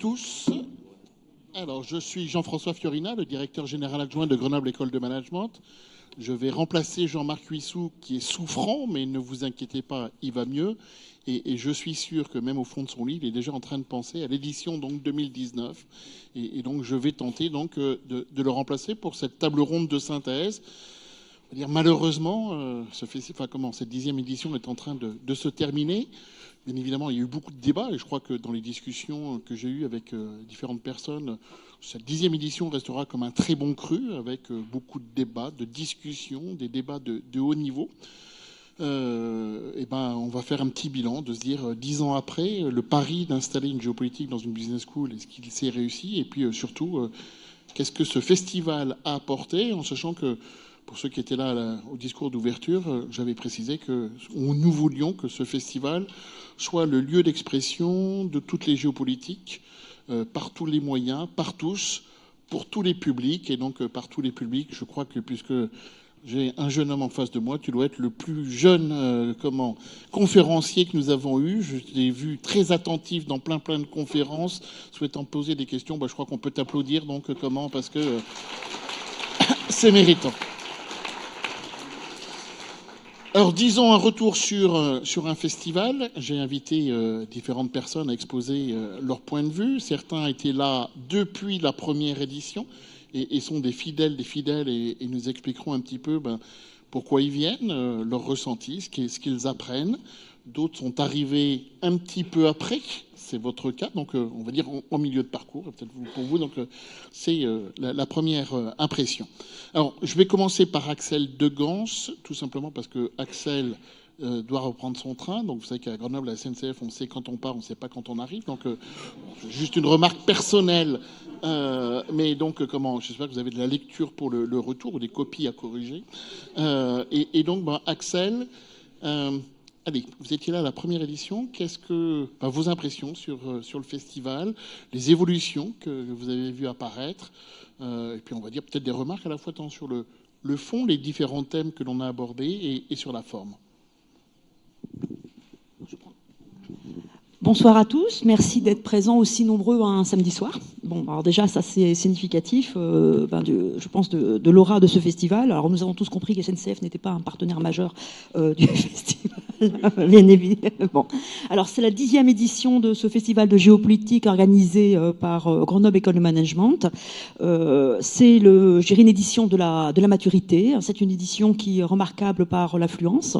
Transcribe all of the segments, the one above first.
tous. Alors, je suis Jean-François Fiorina, le directeur général adjoint de Grenoble École de Management. Je vais remplacer Jean-Marc Huissou, qui est souffrant, mais ne vous inquiétez pas, il va mieux. Et je suis sûr que même au fond de son lit, il est déjà en train de penser à l'édition donc 2019. Et donc, je vais tenter donc de le remplacer pour cette table ronde de synthèse. Malheureusement, cette 10e édition est en train de se terminer. Bien évidemment, il y a eu beaucoup de débats et je crois que dans les discussions que j'ai eues avec différentes personnes, cette 10e édition restera comme un très bon cru avec beaucoup de débats, de discussions, des débats de haut niveau. On va faire un petit bilan de se dire 10 ans après, le pari d'installer une géopolitique dans une business school, est-ce qu'il s'est réussi? Et puis surtout, qu'est-ce que ce festival a apporté, en sachant que pour ceux qui étaient là au discours d'ouverture, j'avais précisé que nous voulions que ce festival soit le lieu d'expression de toutes les géopolitiques, par tous les moyens, par tous, pour tous les publics. Et donc, par tous les publics, je crois que puisque j'ai un jeune homme en face de moi, tu dois être le plus jeune conférencier que nous avons eu. Je t'ai vu très attentif dans plein de conférences, souhaitant poser des questions. Je crois qu'on peut t'applaudir. Donc, parce que c'est méritant. Alors, disons un retour sur un festival. J'ai invité différentes personnes à exposer leur point de vue. Certains étaient là depuis la première édition et sont des fidèles et nous expliqueront un petit peu pourquoi ils viennent, leur ressenti, ce qu'ils apprennent. D'autres sont arrivés un petit peu après, c'est votre cas, donc on va dire en milieu de parcours, peut-être pour vous, donc c'est la première impression. Alors, je vais commencer par Axel Degans, tout simplement parce que Axel doit reprendre son train. Donc, vous savez qu'à Grenoble, à la SNCF, on sait quand on part, on ne sait pas quand on arrive. Donc, juste une remarque personnelle. Mais donc, j'espère que vous avez de la lecture pour le retour ou des copies à corriger. Et donc, Axel, allez, vous étiez là à la première édition. Qu'est-ce que vos impressions sur le festival, les évolutions que vous avez vues apparaître, et puis on va dire peut-être des remarques à la fois tant sur le fond, les différents thèmes que l'on a abordés, et sur la forme. Bonsoir à tous, merci d'être présents aussi nombreux un samedi soir. Bon, alors déjà, ça c'est significatif, je pense, de l'aura de ce festival. Alors nous avons tous compris que SNCF n'était pas un partenaire majeur du festival, bien évidemment. Bon. Alors c'est la 10e édition de ce festival de géopolitique organisé par Grenoble École de Management. C'est une édition de la maturité. C'est une édition qui est remarquable par l'affluence,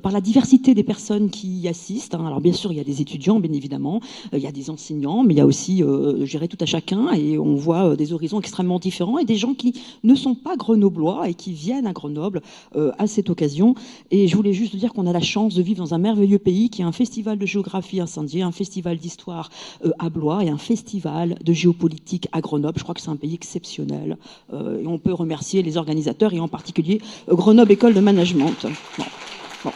par la diversité des personnes qui y assistent. Alors bien sûr, il y a des étudiants, bien évidemment, il y a des enseignants, mais il y a aussi, tout à chacun, et on voit des horizons extrêmement différents et des gens qui ne sont pas grenoblois et qui viennent à Grenoble à cette occasion. Et je voulais juste dire qu'on a la chance de vivre dans un merveilleux pays qui a un festival de géographie à Saint-Dié, un festival d'histoire à Blois et un festival de géopolitique à Grenoble. Je crois que c'est un pays exceptionnel et on peut remercier les organisateurs et en particulier Grenoble École de Management. Bon.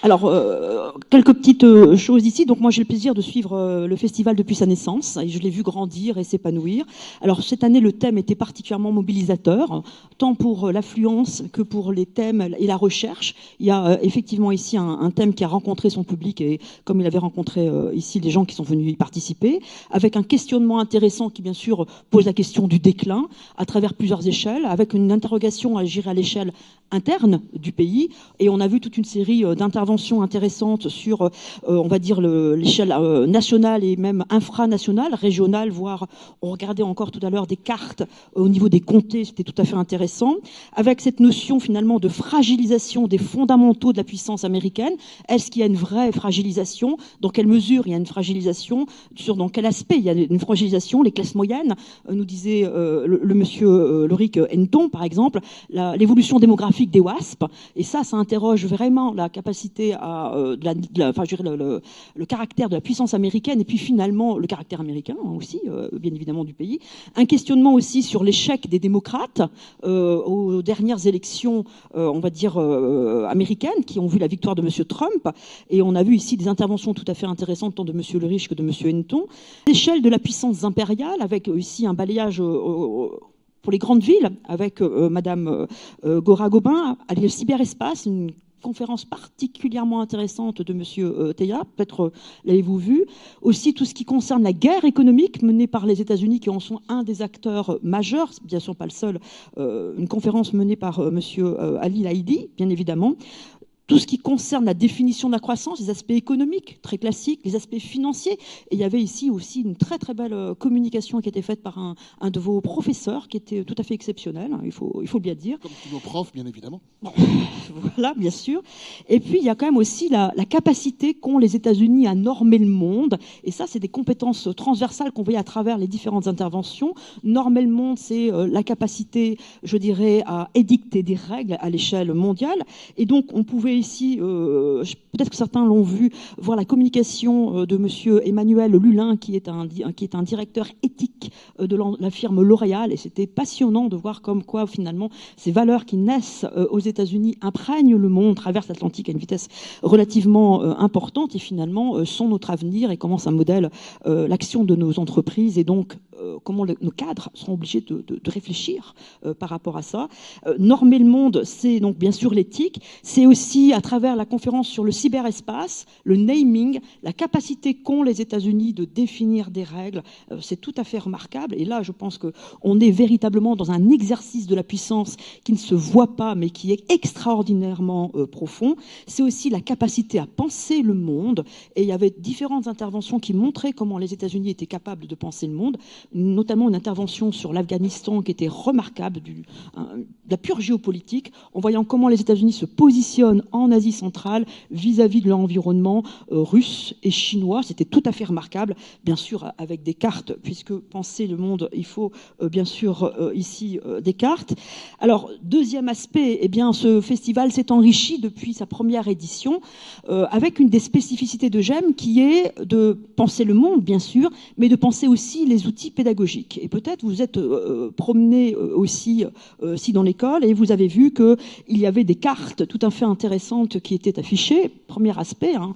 Alors, quelques petites choses ici. Donc, moi, j'ai le plaisir de suivre le festival depuis sa naissance et je l'ai vu grandir et s'épanouir. Alors, cette année, le thème était particulièrement mobilisateur, tant pour l'affluence que pour les thèmes et la recherche. Il y a effectivement ici un thème qui a rencontré son public et comme il avait rencontré ici les gens qui sont venus y participer, avec un questionnement intéressant qui, bien sûr, pose la question du déclin à travers plusieurs échelles, avec une interrogation à gérer à l'échelle interne du pays. Et on a vu toute une série d'interventions intéressantes sur, on va dire, l'échelle nationale et même infranationale, régionale, voire on regardait encore tout à l'heure des cartes au niveau des comtés, c'était tout à fait intéressant, avec cette notion finalement de fragilisation des fondamentaux de la puissance américaine. Est-ce qu'il y a une vraie fragilisation? Dans quelle mesure il y a une fragilisation? Dans quel aspect il y a une fragilisation? Les classes moyennes, nous disait le monsieur Loric Henton, par exemple, l'évolution démographique des WASP, et ça interroge vraiment la capacité le caractère de la puissance américaine et puis finalement le caractère américain aussi, bien évidemment, du pays. Un questionnement aussi sur l'échec des démocrates aux dernières élections, on va dire, américaines, qui ont vu la victoire de M. Trump, et on a vu ici des interventions tout à fait intéressantes tant de M. Le Riche que de M. Henton. L'échelle de la puissance impériale, avec ici un balayage pour les grandes villes, avec Madame Gora Gobin, le cyberespace, une conférence particulièrement intéressante de M. Teilhard, peut-être l'avez-vous vu. Aussi tout ce qui concerne la guerre économique menée par les États-Unis, qui en sont un des acteurs majeurs, bien sûr pas le seul, une conférence menée par M. Ali Laïdi, bien évidemment. Tout ce qui concerne la définition de la croissance, les aspects économiques, très classiques, les aspects financiers. Et il y avait ici aussi une très très belle communication qui a été faite par un de vos professeurs, qui était tout à fait exceptionnel, hein, il faut bien dire. Comme tous nos profs, bien évidemment. Voilà, bien sûr. Et puis, il y a quand même aussi la capacité qu'ont les États-Unis à normer le monde. Et ça, c'est des compétences transversales qu'on voyait à travers les différentes interventions. Normer le monde, c'est la capacité, je dirais, à édicter des règles à l'échelle mondiale. Et donc, on pouvait ici, peut-être que certains l'ont vu, voir la communication de monsieur Emmanuel Lulin, qui est un directeur éthique de la firme L'Oréal. Et c'était passionnant de voir comme quoi, finalement, ces valeurs qui naissent aux États-Unis imprègnent le monde, traversent l'Atlantique à une vitesse relativement importante et finalement sont notre avenir et comment ça modèle l'action de nos entreprises et donc comment nos cadres seront obligés de réfléchir par rapport à ça. Normer le monde, c'est donc bien sûr l'éthique, c'est aussi à travers la conférence sur le cyberespace, le naming, la capacité qu'ont les États-Unis de définir des règles, c'est tout à fait remarquable. Et là, je pense qu'on est véritablement dans un exercice de la puissance qui ne se voit pas, mais qui est extraordinairement profond. C'est aussi la capacité à penser le monde. Et il y avait différentes interventions qui montraient comment les États-Unis étaient capables de penser le monde, notamment une intervention sur l'Afghanistan qui était remarquable, de la pure géopolitique, en voyant comment les États-Unis se positionnent en Asie centrale vis-à-vis de l'environnement russe et chinois. C'était tout à fait remarquable, bien sûr avec des cartes, puisque penser le monde, il faut bien sûr ici des cartes. Alors, deuxième aspect, eh bien, ce festival s'est enrichi depuis sa première édition avec une des spécificités de GEM qui est de penser le monde, bien sûr, mais de penser aussi les outils pédagogiques. Et peut-être vous êtes promené aussi dans l'école et vous avez vu qu'il y avait des cartes tout à fait intéressantes qui étaient affichées. Premier aspect, hein,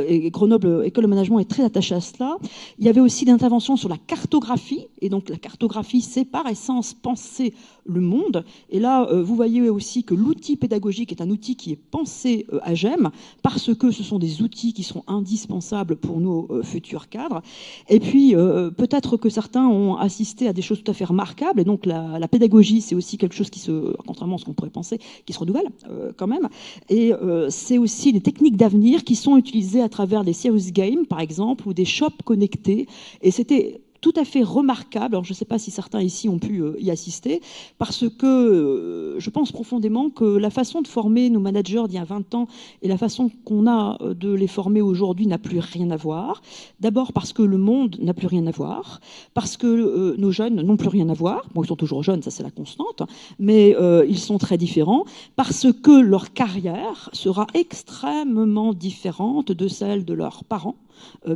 et Grenoble École de Management est très attaché à cela. Il y avait aussi des interventions sur la cartographie. Et donc la cartographie, c'est par essence penser le monde. Et là, vous voyez aussi que l'outil pédagogique est un outil qui est pensé à GEM parce que ce sont des outils qui sont indispensables pour nos futurs cadres. Et puis, peut-être que certains ont assisté à des choses tout à fait remarquables. Et donc, la pédagogie, c'est aussi quelque chose qui contrairement à ce qu'on pourrait penser, qui se renouvelle quand même. Et c'est aussi des techniques d'avenir qui sont utilisées à travers des serious games, par exemple, ou des shops connectés. Et c'était tout à fait remarquable. Alors, je ne sais pas si certains ici ont pu y assister, parce que je pense profondément que la façon de former nos managers d'il y a 20 ans et la façon qu'on a de les former aujourd'hui n'a plus rien à voir. D'abord parce que le monde n'a plus rien à voir, parce que nos jeunes n'ont plus rien à voir. Bon, ils sont toujours jeunes, ça c'est la constante, mais ils sont très différents, parce que leur carrière sera extrêmement différente de celle de leurs parents,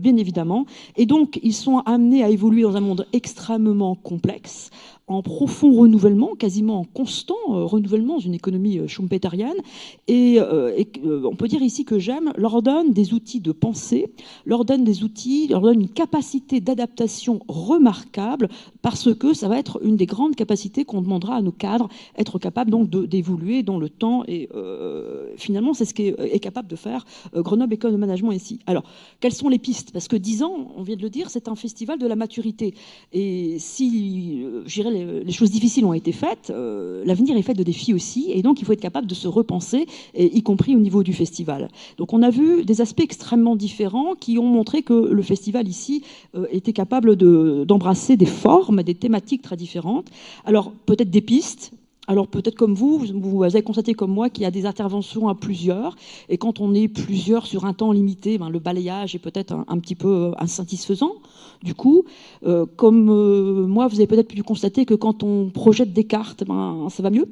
bien évidemment. Et donc, ils sont amenés à évoluer dans un monde extrêmement complexe, en profond renouvellement, quasiment en constant renouvellement, une économie schumpeterienne. Et on peut dire ici que GEM leur donne des outils de pensée, leur donne des outils, leur donne une capacité d'adaptation remarquable, parce que ça va être une des grandes capacités qu'on demandera à nos cadres, être capables donc d'évoluer dans le temps. Et finalement, c'est ce qu'est capable de faire Grenoble École de Management ici. Alors, quelles sont les pistes? Parce que 10 ans, on vient de le dire, c'est un festival de la maturité. Et si, j'irais, les choses difficiles ont été faites, l'avenir est fait de défis aussi, et donc il faut être capable de se repenser, y compris au niveau du festival. Donc on a vu des aspects extrêmement différents qui ont montré que le festival ici était capable d'embrasser des formes, des thématiques très différentes. Alors peut-être des pistes. Alors peut-être comme vous avez constaté comme moi qu'il y a des interventions à plusieurs, et quand on est plusieurs sur un temps limité, le balayage est peut-être un petit peu insatisfaisant. Du coup, comme moi, vous avez peut-être pu constater que quand on projette des cartes, ça va mieux.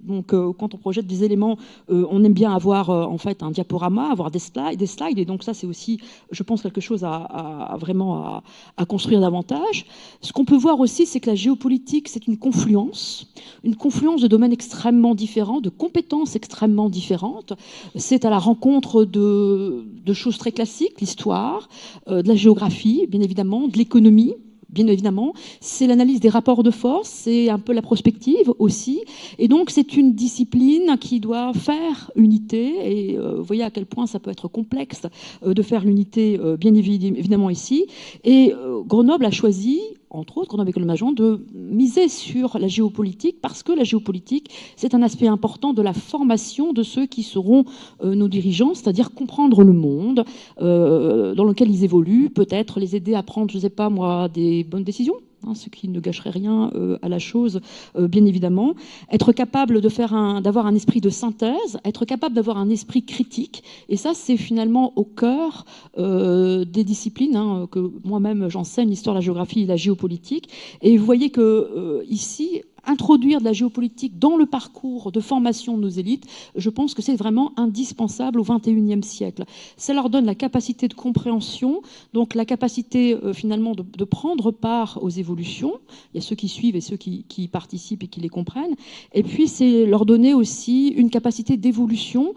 Donc, quand on projette des éléments, on aime bien avoir en fait un diaporama, avoir des slides, et donc ça, c'est aussi, je pense, quelque chose à vraiment construire davantage. Ce qu'on peut voir aussi, c'est que la géopolitique, c'est une confluence de domaines extrêmement différents, de compétences extrêmement différentes. C'est à la rencontre de choses très classiques, l'histoire, de la géographie, bien évidemment, de l'économie, bien évidemment, c'est l'analyse des rapports de force, c'est un peu la prospective aussi, et donc c'est une discipline qui doit faire unité, et vous voyez à quel point ça peut être complexe de faire l'unité, bien évidemment ici, et Grenoble a choisi, entre autres, Grenoble École de Management, de miser sur la géopolitique, parce que la géopolitique, c'est un aspect important de la formation de ceux qui seront nos dirigeants, c'est-à-dire comprendre le monde dans lequel ils évoluent, peut-être les aider à prendre, je ne sais pas moi, des bonnes décisions, ce qui ne gâcherait rien à la chose, bien évidemment. Être capable d'avoir un esprit de synthèse, être capable d'avoir un esprit critique. Et ça, c'est finalement au cœur des disciplines que moi-même j'enseigne, l'histoire, la géographie et la géopolitique. Et vous voyez que ici, introduire de la géopolitique dans le parcours de formation de nos élites, je pense que c'est vraiment indispensable au XXIe siècle. Ça leur donne la capacité de compréhension, donc la capacité finalement de prendre part aux évolutions. Il y a ceux qui suivent et ceux qui participent et qui les comprennent. Et puis c'est leur donner aussi une capacité d'évolution.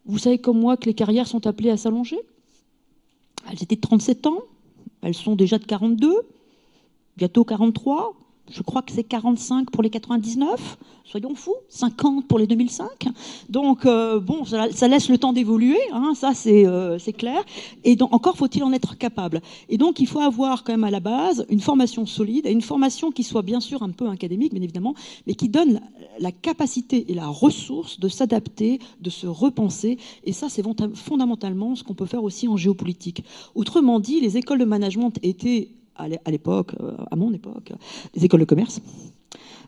Vous savez comme moi que les carrières sont appelées à s'allonger. Elles étaient de 37 ans, elles sont déjà de 42, bientôt 43. Je crois que c'est 45 pour les 99, soyons fous, 50 pour les 2005. Donc, bon, ça laisse le temps d'évoluer, ça c'est clair. Et donc, encore faut-il en être capable. Et donc, il faut avoir quand même à la base une formation solide, et une formation qui soit bien sûr un peu académique, bien évidemment, mais qui donne la capacité et la ressource de s'adapter, de se repenser. Et ça, c'est fondamentalement ce qu'on peut faire aussi en géopolitique. Autrement dit, les écoles de management étaient à l'époque, à mon époque, des écoles de commerce,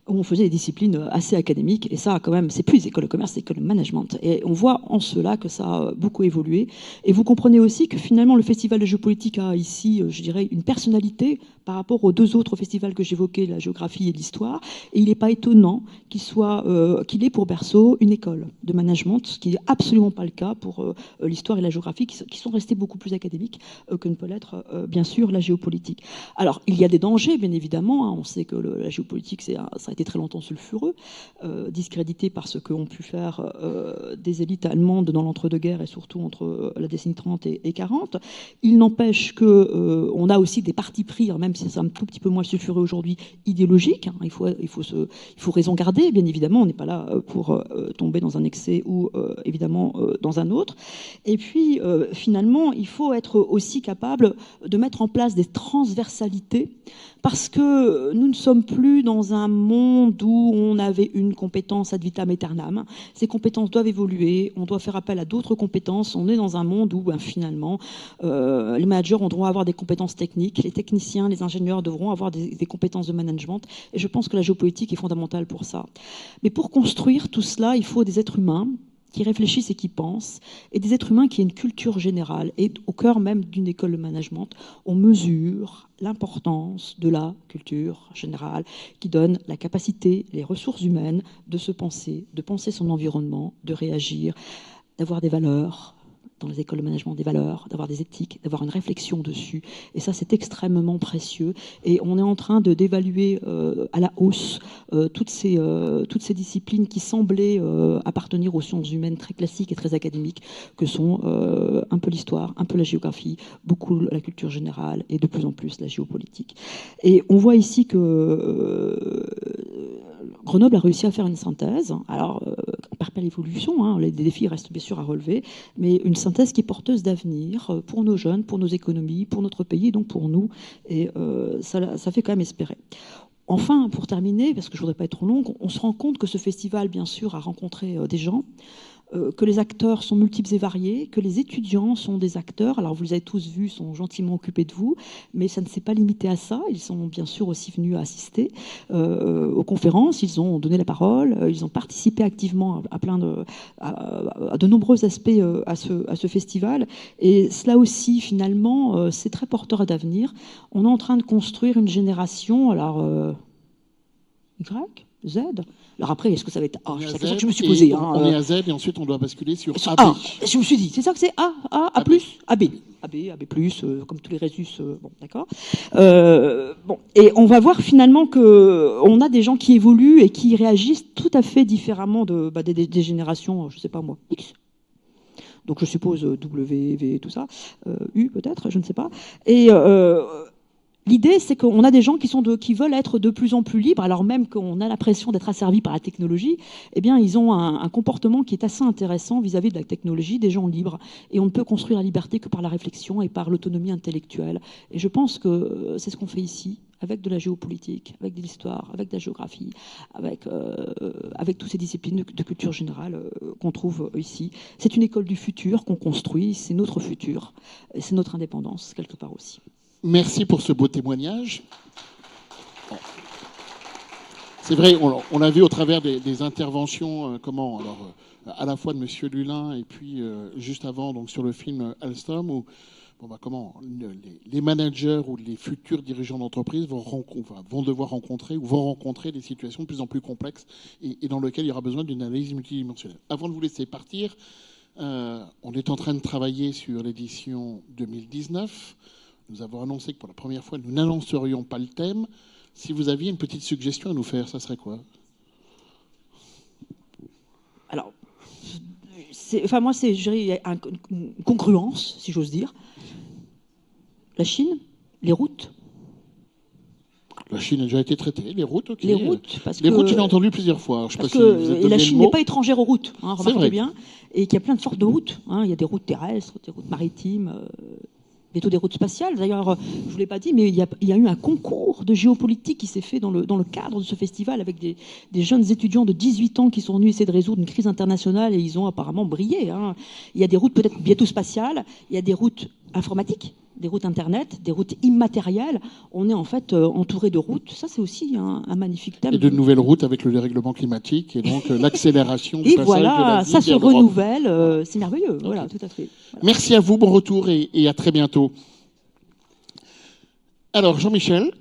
où on faisait des disciplines assez académiques, et ça, quand même, c'est plus les écoles de commerce, c'est les écoles de management. Et on voit en cela que ça a beaucoup évolué. Et vous comprenez aussi que finalement, le Festival de géopolitique a ici, je dirais, une personnalité par rapport aux deux autres festivals que j'évoquais, la géographie et l'histoire. Et il n'est pas étonnant qu'il ait pour berceau une école de management, ce qui n'est absolument pas le cas pour l'histoire et la géographie, qui sont restés beaucoup plus académiques que ne peut l'être, bien sûr, la géopolitique. Alors, il y a des dangers, bien évidemment. On sait que la géopolitique, ça a été très longtemps sulfureux, discrédité par ce qu'ont pu faire des élites allemandes dans l'entre-deux-guerres et surtout entre la décennie 30 et 40. Il n'empêche qu'on a aussi des partis pris, même si c'est un tout petit peu moins sulfureux aujourd'hui, idéologiques. Il faut raison garder, bien évidemment. On n'est pas là pour tomber dans un excès ou évidemment dans un autre. Et puis, finalement, il faut être aussi capable de mettre en place des transversalités, parce que nous ne sommes plus dans un monde où on avait une compétence ad vitam aeternam. Ces compétences doivent évoluer, on doit faire appel à d'autres compétences. On est dans un monde où, finalement, les managers devront avoir des compétences techniques, les techniciens, les ingénieurs devront avoir des compétences de management. Et je pense que la géopolitique est fondamentale pour ça. Mais pour construire tout cela, il faut des êtres humains qui réfléchissent et qui pensent, et des êtres humains qui aient une culture générale. Et au cœur même d'une école de management, on mesure l'importance de la culture générale qui donne la capacité, les ressources humaines de se penser, de penser son environnement, de réagir, d'avoir des valeurs, dans les écoles de management, des valeurs, d'avoir des éthiques, d'avoir une réflexion dessus. Et ça, c'est extrêmement précieux. Et on est en train d'évaluer à la hausse toutes ces disciplines qui semblaient appartenir aux sciences humaines très classiques et très académiques, que sont un peu l'histoire, un peu la géographie, beaucoup la culture générale et de plus en plus la géopolitique. Et on voit ici que Grenoble a réussi à faire une synthèse. Alors, on perd pas l'évolution, les défis restent bien sûr à relever, mais une synthèse qui est porteuse d'avenir pour nos jeunes, pour nos économies, pour notre pays, et donc pour nous. Et ça fait quand même espérer. Enfin, pour terminer, parce que je ne voudrais pas être trop longue, on se rend compte que ce festival, bien sûr, a rencontré des gens, que les acteurs sont multiples et variés, que les étudiants sont des acteurs. Alors, vous les avez tous vus, sont gentiment occupés de vous, mais ça ne s'est pas limité à ça. Ils sont bien sûr aussi venus assister aux conférences, ils ont donné la parole, ils ont participé activement à de nombreux aspects à ce festival. Et cela aussi, finalement, c'est très porteur d'avenir. On est en train de construire une génération, alors Y, Z. Alors après, est-ce que ça va être A? C'est la question que je me suis posée. On est à Z et ensuite on doit basculer sur AB. A. Je me suis dit, c'est ça que c'est A, A+, AB. AB+, comme tous les résus, bon, d'accord. Bon, et on va voir finalement qu'on a des gens qui évoluent et qui réagissent tout à fait différemment des générations, je sais pas moi, X. Donc je suppose W, V, tout ça, U peut-être, je ne sais pas. Et L'idée, c'est qu'on a des gens qui veulent être de plus en plus libres, alors même qu'on a l'impression d'être asservis par la technologie. Eh bien, ils ont un comportement qui est assez intéressant vis-à-vis de la technologie, des gens libres. Et on ne peut construire la liberté que par la réflexion et par l'autonomie intellectuelle. Et je pense que c'est ce qu'on fait ici, avec de la géopolitique, avec de l'histoire, avec de la géographie, avec toutes ces disciplines de culture générale qu'on trouve ici. C'est une école du futur qu'on construit, c'est notre futur, et c'est notre indépendance, quelque part aussi. Merci pour ce beau témoignage. C'est vrai, on l'a vu au travers des interventions, à la fois de M. Lulin et puis juste avant, donc sur le film Alstom, où les managers ou les futurs dirigeants d'entreprise vont devoir rencontrer ou vont rencontrer des situations de plus en plus complexes et dans lesquelles il y aura besoin d'une analyse multidimensionnelle. Avant de vous laisser partir, on est en train de travailler sur l'édition 2019. Nous avons annoncé que pour la première fois, nous n'annoncerions pas le thème. Si vous aviez une petite suggestion à nous faire, ça serait quoi? Alors, moi, c'est une congruence, si j'ose dire. La Chine, les routes. La Chine a déjà été traitée, les routes, ok. Les routes, je l'ai entendu plusieurs fois. Et la Chine n'est pas étrangère aux routes, remarquez bien, et qu'il y a plein de sortes de routes. Il y a des routes terrestres, des routes maritimes, bientôt des routes spatiales. D'ailleurs, je ne vous l'ai pas dit, mais il y a eu un concours de géopolitique qui s'est fait dans le cadre de ce festival avec des jeunes étudiants de 18 ans qui sont venus essayer de résoudre une crise internationale et ils ont apparemment brillé. Il y a des routes peut-être bientôt spatiales, il y a des routes informatiques, des routes Internet, des routes immatérielles. On est en fait entouré de routes. Ça, c'est aussi un magnifique thème. Et de nouvelles routes avec le dérèglement climatique et donc l'accélération du et passage voilà, de la vie ça se vers l'Europe. renouvelle. C'est merveilleux. Okay. Voilà, tout à fait. Voilà. Merci à vous, bon retour et à très bientôt. Alors, Jean-Michel,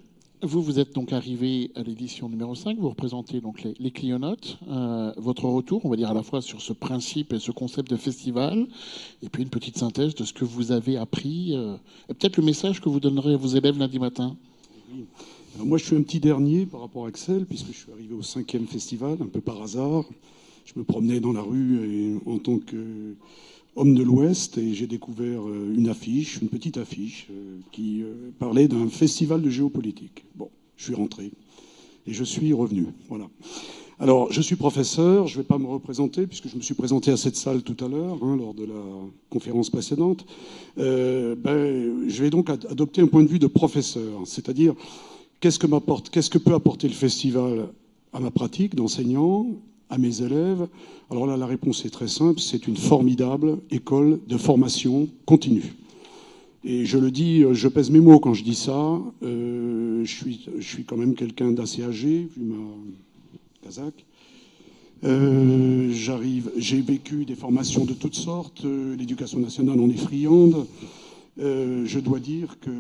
vous êtes donc arrivé à l'édition numéro 5, vous représentez donc les Clionotes. Votre retour, on va dire à la fois sur ce principe et ce concept de festival, et puis une petite synthèse de ce que vous avez appris, et peut-être le message que vous donnerez à vos élèves lundi matin. Oui. Alors moi, je suis un petit dernier par rapport à Axel, puisque je suis arrivé au 5e festival, un peu par hasard. Je me promenais dans la rue en tant qu'homme de l'Ouest, et j'ai découvert une petite affiche, qui parlait d'un festival de géopolitique. Bon, je suis rentré et je suis revenu. Voilà. Alors, je suis professeur, je ne vais pas me représenter, puisque je me suis présenté à cette salle tout à l'heure, lors de la conférence précédente. Je vais donc adopter un point de vue de professeur, c'est-à-dire qu'est-ce que peut apporter le festival à ma pratique d'enseignant, à mes élèves. Alors là, la réponse est très simple, c'est une formidable école de formation continue. Et je le dis, je pèse mes mots quand je dis ça. Je suis quand même quelqu'un d'assez âgé, vu ma casaque. J'ai vécu des formations de toutes sortes. L'éducation nationale en est friande. Je dois dire que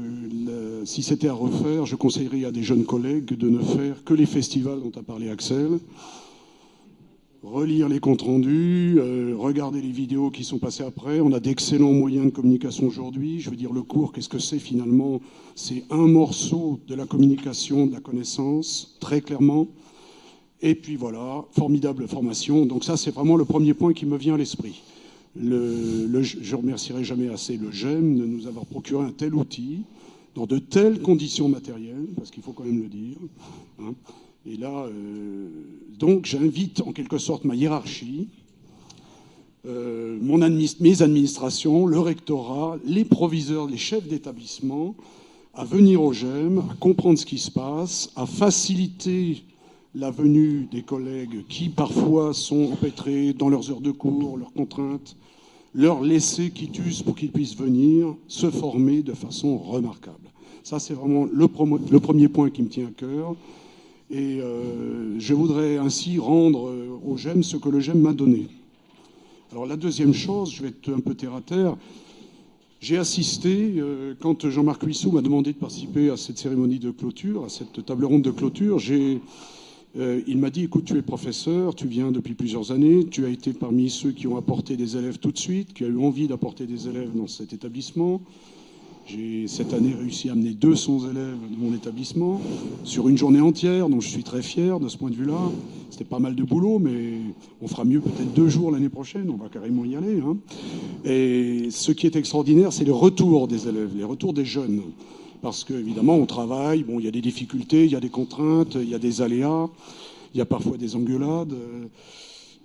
si c'était à refaire, je conseillerais à des jeunes collègues de ne faire que les festivals dont a parlé Axel. Relire les comptes rendus, regarder les vidéos qui sont passées après. On a d'excellents moyens de communication aujourd'hui. Je veux dire, le cours, qu'est-ce que c'est finalement? C'est un morceau de la communication, de la connaissance, très clairement. Et puis voilà, formidable formation. Donc ça, c'est vraiment le premier point qui me vient à l'esprit. Je remercierai jamais assez le GEM de nous avoir procuré un tel outil, dans de telles conditions matérielles, parce qu'il faut quand même le dire. Et là, donc j'invite en quelque sorte ma hiérarchie, mes administrations, le rectorat, les proviseurs, les chefs d'établissement, à venir au GEM, à comprendre ce qui se passe, à faciliter la venue des collègues qui parfois sont empêtrés dans leurs heures de cours, leurs contraintes, leur laisser quitus pour qu'ils puissent venir se former de façon remarquable. Ça, c'est vraiment le premier point qui me tient à cœur. Et je voudrais ainsi rendre au GEM ce que le GEM m'a donné. Alors la deuxième chose, je vais être un peu terre à terre, j'ai assisté, quand Jean-Marc Huissou m'a demandé de participer à cette cérémonie de clôture, à cette table ronde de clôture, il m'a dit, écoute, tu es professeur, tu viens depuis plusieurs années, tu as été parmi ceux qui ont apporté des élèves tout de suite, qui a eu envie d'apporter des élèves dans cet établissement. J'ai cette année réussi à amener 200 élèves de mon établissement sur une journée entière, donc je suis très fier de ce point de vue-là. C'était pas mal de boulot, mais on fera mieux peut-être 2 jours l'année prochaine, on va carrément y aller. Et ce qui est extraordinaire, c'est les retours des élèves, les retours des jeunes. parce qu'évidemment, on travaille, bon, il y a des difficultés, il y a des contraintes, il y a des aléas, il y a parfois des engueulades.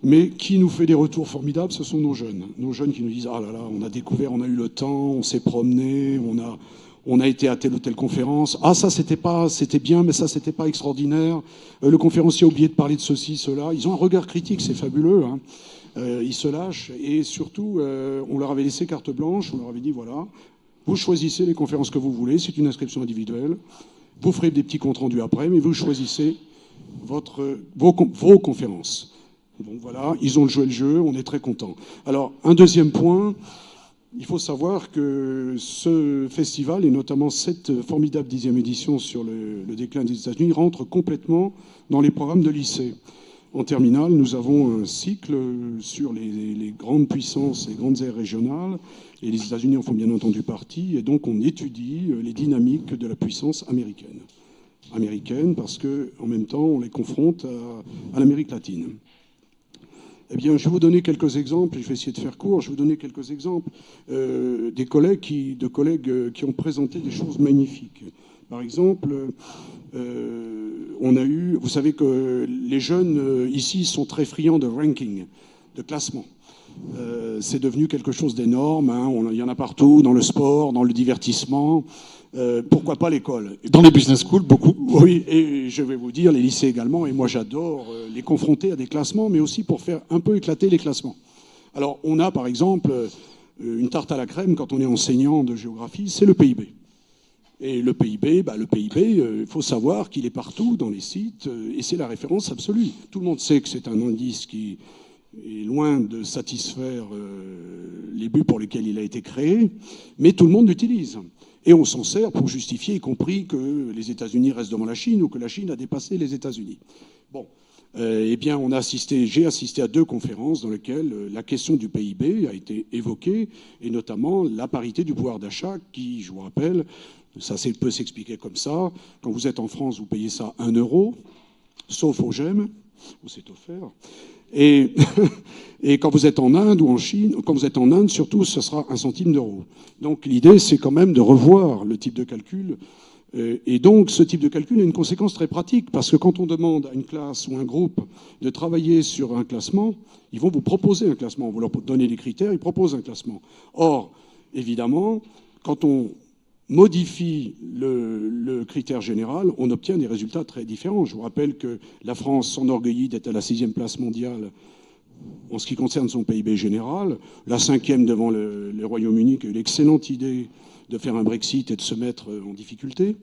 Mais qui nous fait des retours formidables, ce sont nos jeunes. Nos jeunes qui nous disent « Ah là là, on a découvert, on a eu le temps, on s'est promené, on a été à telle ou telle conférence. Ah ça, c'était bien, mais ça, c'était pas extraordinaire. Le conférencier a oublié de parler de ceci, cela. » Ils ont un regard critique, c'est fabuleux. Hein. Ils se lâchent. Et surtout, on leur avait laissé carte blanche. On leur avait dit « Voilà, vous choisissez les conférences que vous voulez. C'est une inscription individuelle. Vous ferez des petits comptes rendus après, mais vous choisissez vos conférences. » Bon, voilà, ils ont joué le jeu, on est très contents. Alors, un deuxième point, il faut savoir que ce festival, et notamment cette formidable 10e édition sur le déclin des États-Unis, rentre complètement dans les programmes de lycée. En terminale, nous avons un cycle sur les grandes puissances et grandes aires régionales, et les États-Unis en font bien entendu partie, et donc on étudie les dynamiques de la puissance américaine. Américaine parce qu'en même temps, on les confronte à l'Amérique latine. Eh bien, je vais vous donner quelques exemples, et je vais essayer de faire court, je vais vous donner quelques exemples de collègues qui ont présenté des choses magnifiques. Par exemple, on a eu, vous savez que les jeunes ici sont très friands de ranking, de classement. C'est devenu quelque chose d'énorme, hein, il y en a partout, dans le sport, dans le divertissement. Pourquoi pas l'école? Dans les business schools, beaucoup. Oui, et je vais vous dire, les lycées également, et moi j'adore les confronter à des classements, mais aussi pour faire un peu éclater les classements. Alors, on a par exemple une tarte à la crème quand on est enseignant de géographie, c'est le PIB. Et le PIB, il faut savoir qu'il est partout dans les sites, et c'est la référence absolue. Tout le monde sait que c'est un indice qui est loin de satisfaire les buts pour lesquels il a été créé, mais tout le monde l'utilise. Et on s'en sert pour justifier, y compris que les États-Unis restent devant la Chine ou que la Chine a dépassé les États-Unis. Bon, eh bien, j'ai assisté à 2 conférences dans lesquelles la question du PIB a été évoquée, et notamment la parité du pouvoir d'achat, qui, je vous rappelle, ça peut s'expliquer comme ça. Quand vous êtes en France, vous payez ça 1 euro, sauf aux gemmes, où c'est offert. Et quand vous êtes en Inde ou en Chine, quand vous êtes en Inde, surtout, ce sera 1 centime d'euro. Donc l'idée, c'est quand même de revoir le type de calcul. Et donc ce type de calcul a une conséquence très pratique, parce que quand on demande à une classe ou un groupe de travailler sur un classement, ils vont vous proposer un classement. Vous leur donnez des critères, ils proposent un classement. Or, évidemment, quand on modifie le critère général, on obtient des résultats très différents. Je vous rappelle que la France s'enorgueillit d'être à la 6e place mondiale en ce qui concerne son PIB général, la 5e devant le Royaume-Uni, qui a eu l'excellente idée de faire un Brexit et de se mettre en difficulté.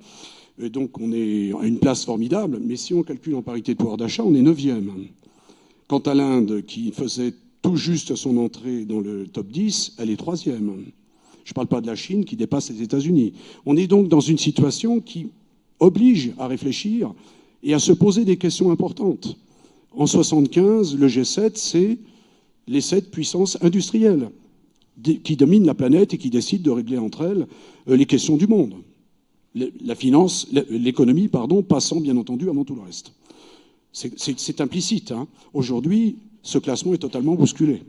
Et donc on est à une place formidable, mais si on calcule en parité de pouvoir d'achat, on est 9e. Quant à l'Inde, qui faisait tout juste son entrée dans le top 10, elle est 3e. Je ne parle pas de la Chine qui dépasse les États-Unis. On est donc dans une situation qui oblige à réfléchir et à se poser des questions importantes. En 1975, le G7, c'est les 7 puissances industrielles qui dominent la planète et qui décident de régler entre elles les questions du monde. L'économie, passant bien entendu avant tout le reste. C'est implicite. Hein. Aujourd'hui, ce classement est totalement bousculé.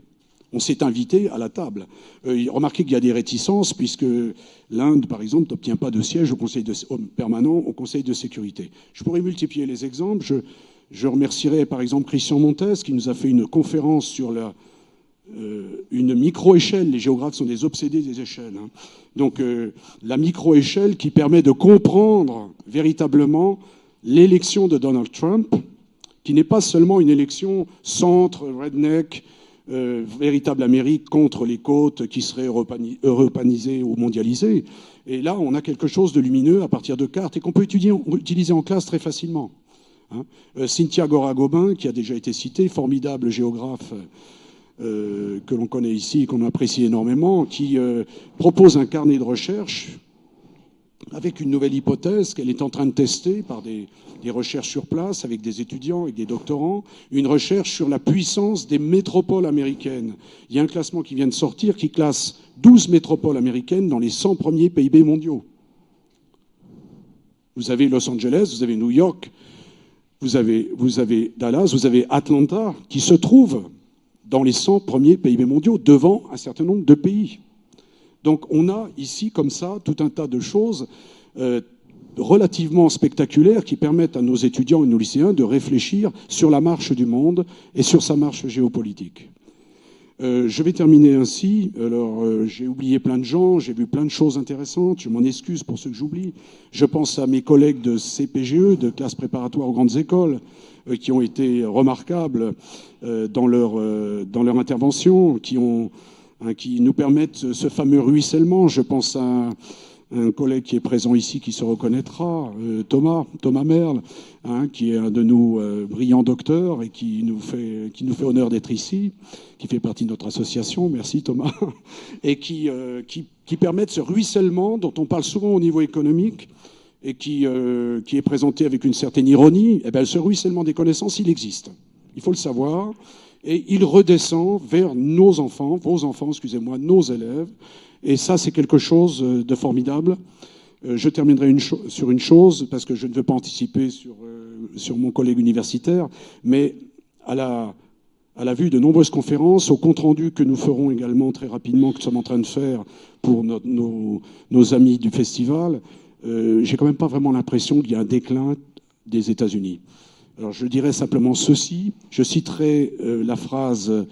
On s'est invité à la table. Remarquez qu'il y a des réticences, puisque l'Inde, par exemple, n'obtient pas de siège permanent au Conseil de sécurité. Je pourrais multiplier les exemples. Je remercierai, par exemple, Christian Montes, qui nous a fait une conférence sur une micro-échelle. Les géographes sont des obsédés des échelles. Hein. Donc, la micro-échelle qui permet de comprendre véritablement l'élection de Donald Trump, qui n'est pas seulement une élection centre, redneck, véritable Amérique contre les côtes qui seraient européanisées ou mondialisées. Et là, on a quelque chose de lumineux à partir de cartes et qu'on peut utiliser en classe très facilement. Hein. Cynthia Gora-Gobin, qui a déjà été citée, formidable géographe que l'on connaît ici et qu'on apprécie énormément, qui propose un carnet de recherche avec une nouvelle hypothèse qu'elle est en train de tester par des recherches sur place avec des étudiants et des doctorants, une recherche sur la puissance des métropoles américaines. Il y a un classement qui vient de sortir qui classe 12 métropoles américaines dans les 100 premiers PIB mondiaux. Vous avez Los Angeles, vous avez New York, vous avez Dallas, vous avez Atlanta, qui se trouvent dans les 100 premiers PIB mondiaux, devant un certain nombre de pays. Donc on a ici, comme ça, tout un tas de choses relativement spectaculaires qui permettent à nos étudiants et nos lycéens de réfléchir sur la marche du monde et sur sa marche géopolitique. Je vais terminer ainsi. Alors, j'ai oublié plein de gens, j'ai vu plein de choses intéressantes. Je m'en excuse pour ceux que j'oublie. Je pense à mes collègues de CPGE, de classe préparatoire aux grandes écoles, qui ont été remarquables dans leur intervention, qui nous permettent ce fameux ruissellement. Je pense à un collègue qui est présent ici qui se reconnaîtra, Thomas Merle, qui est un de nos brillants docteurs et qui nous fait honneur d'être ici, qui fait partie de notre association, merci Thomas, et qui permettent ce ruissellement dont on parle souvent au niveau économique et qui est présenté avec une certaine ironie. Eh bien, ce ruissellement des connaissances, il existe. Il faut le savoir. Et il redescend vers nos enfants, vos enfants, excusez-moi, nos élèves. Et ça, c'est quelque chose de formidable. Je terminerai sur une chose, parce que je ne veux pas anticiper sur mon collègue universitaire, mais à la vue de nombreuses conférences, au compte-rendu que nous ferons également très rapidement, que nous sommes en train de faire pour nos amis du festival, j'ai quand même pas vraiment l'impression qu'il y a un déclin des États-Unis. Alors je dirais simplement ceci, je citerai la phrase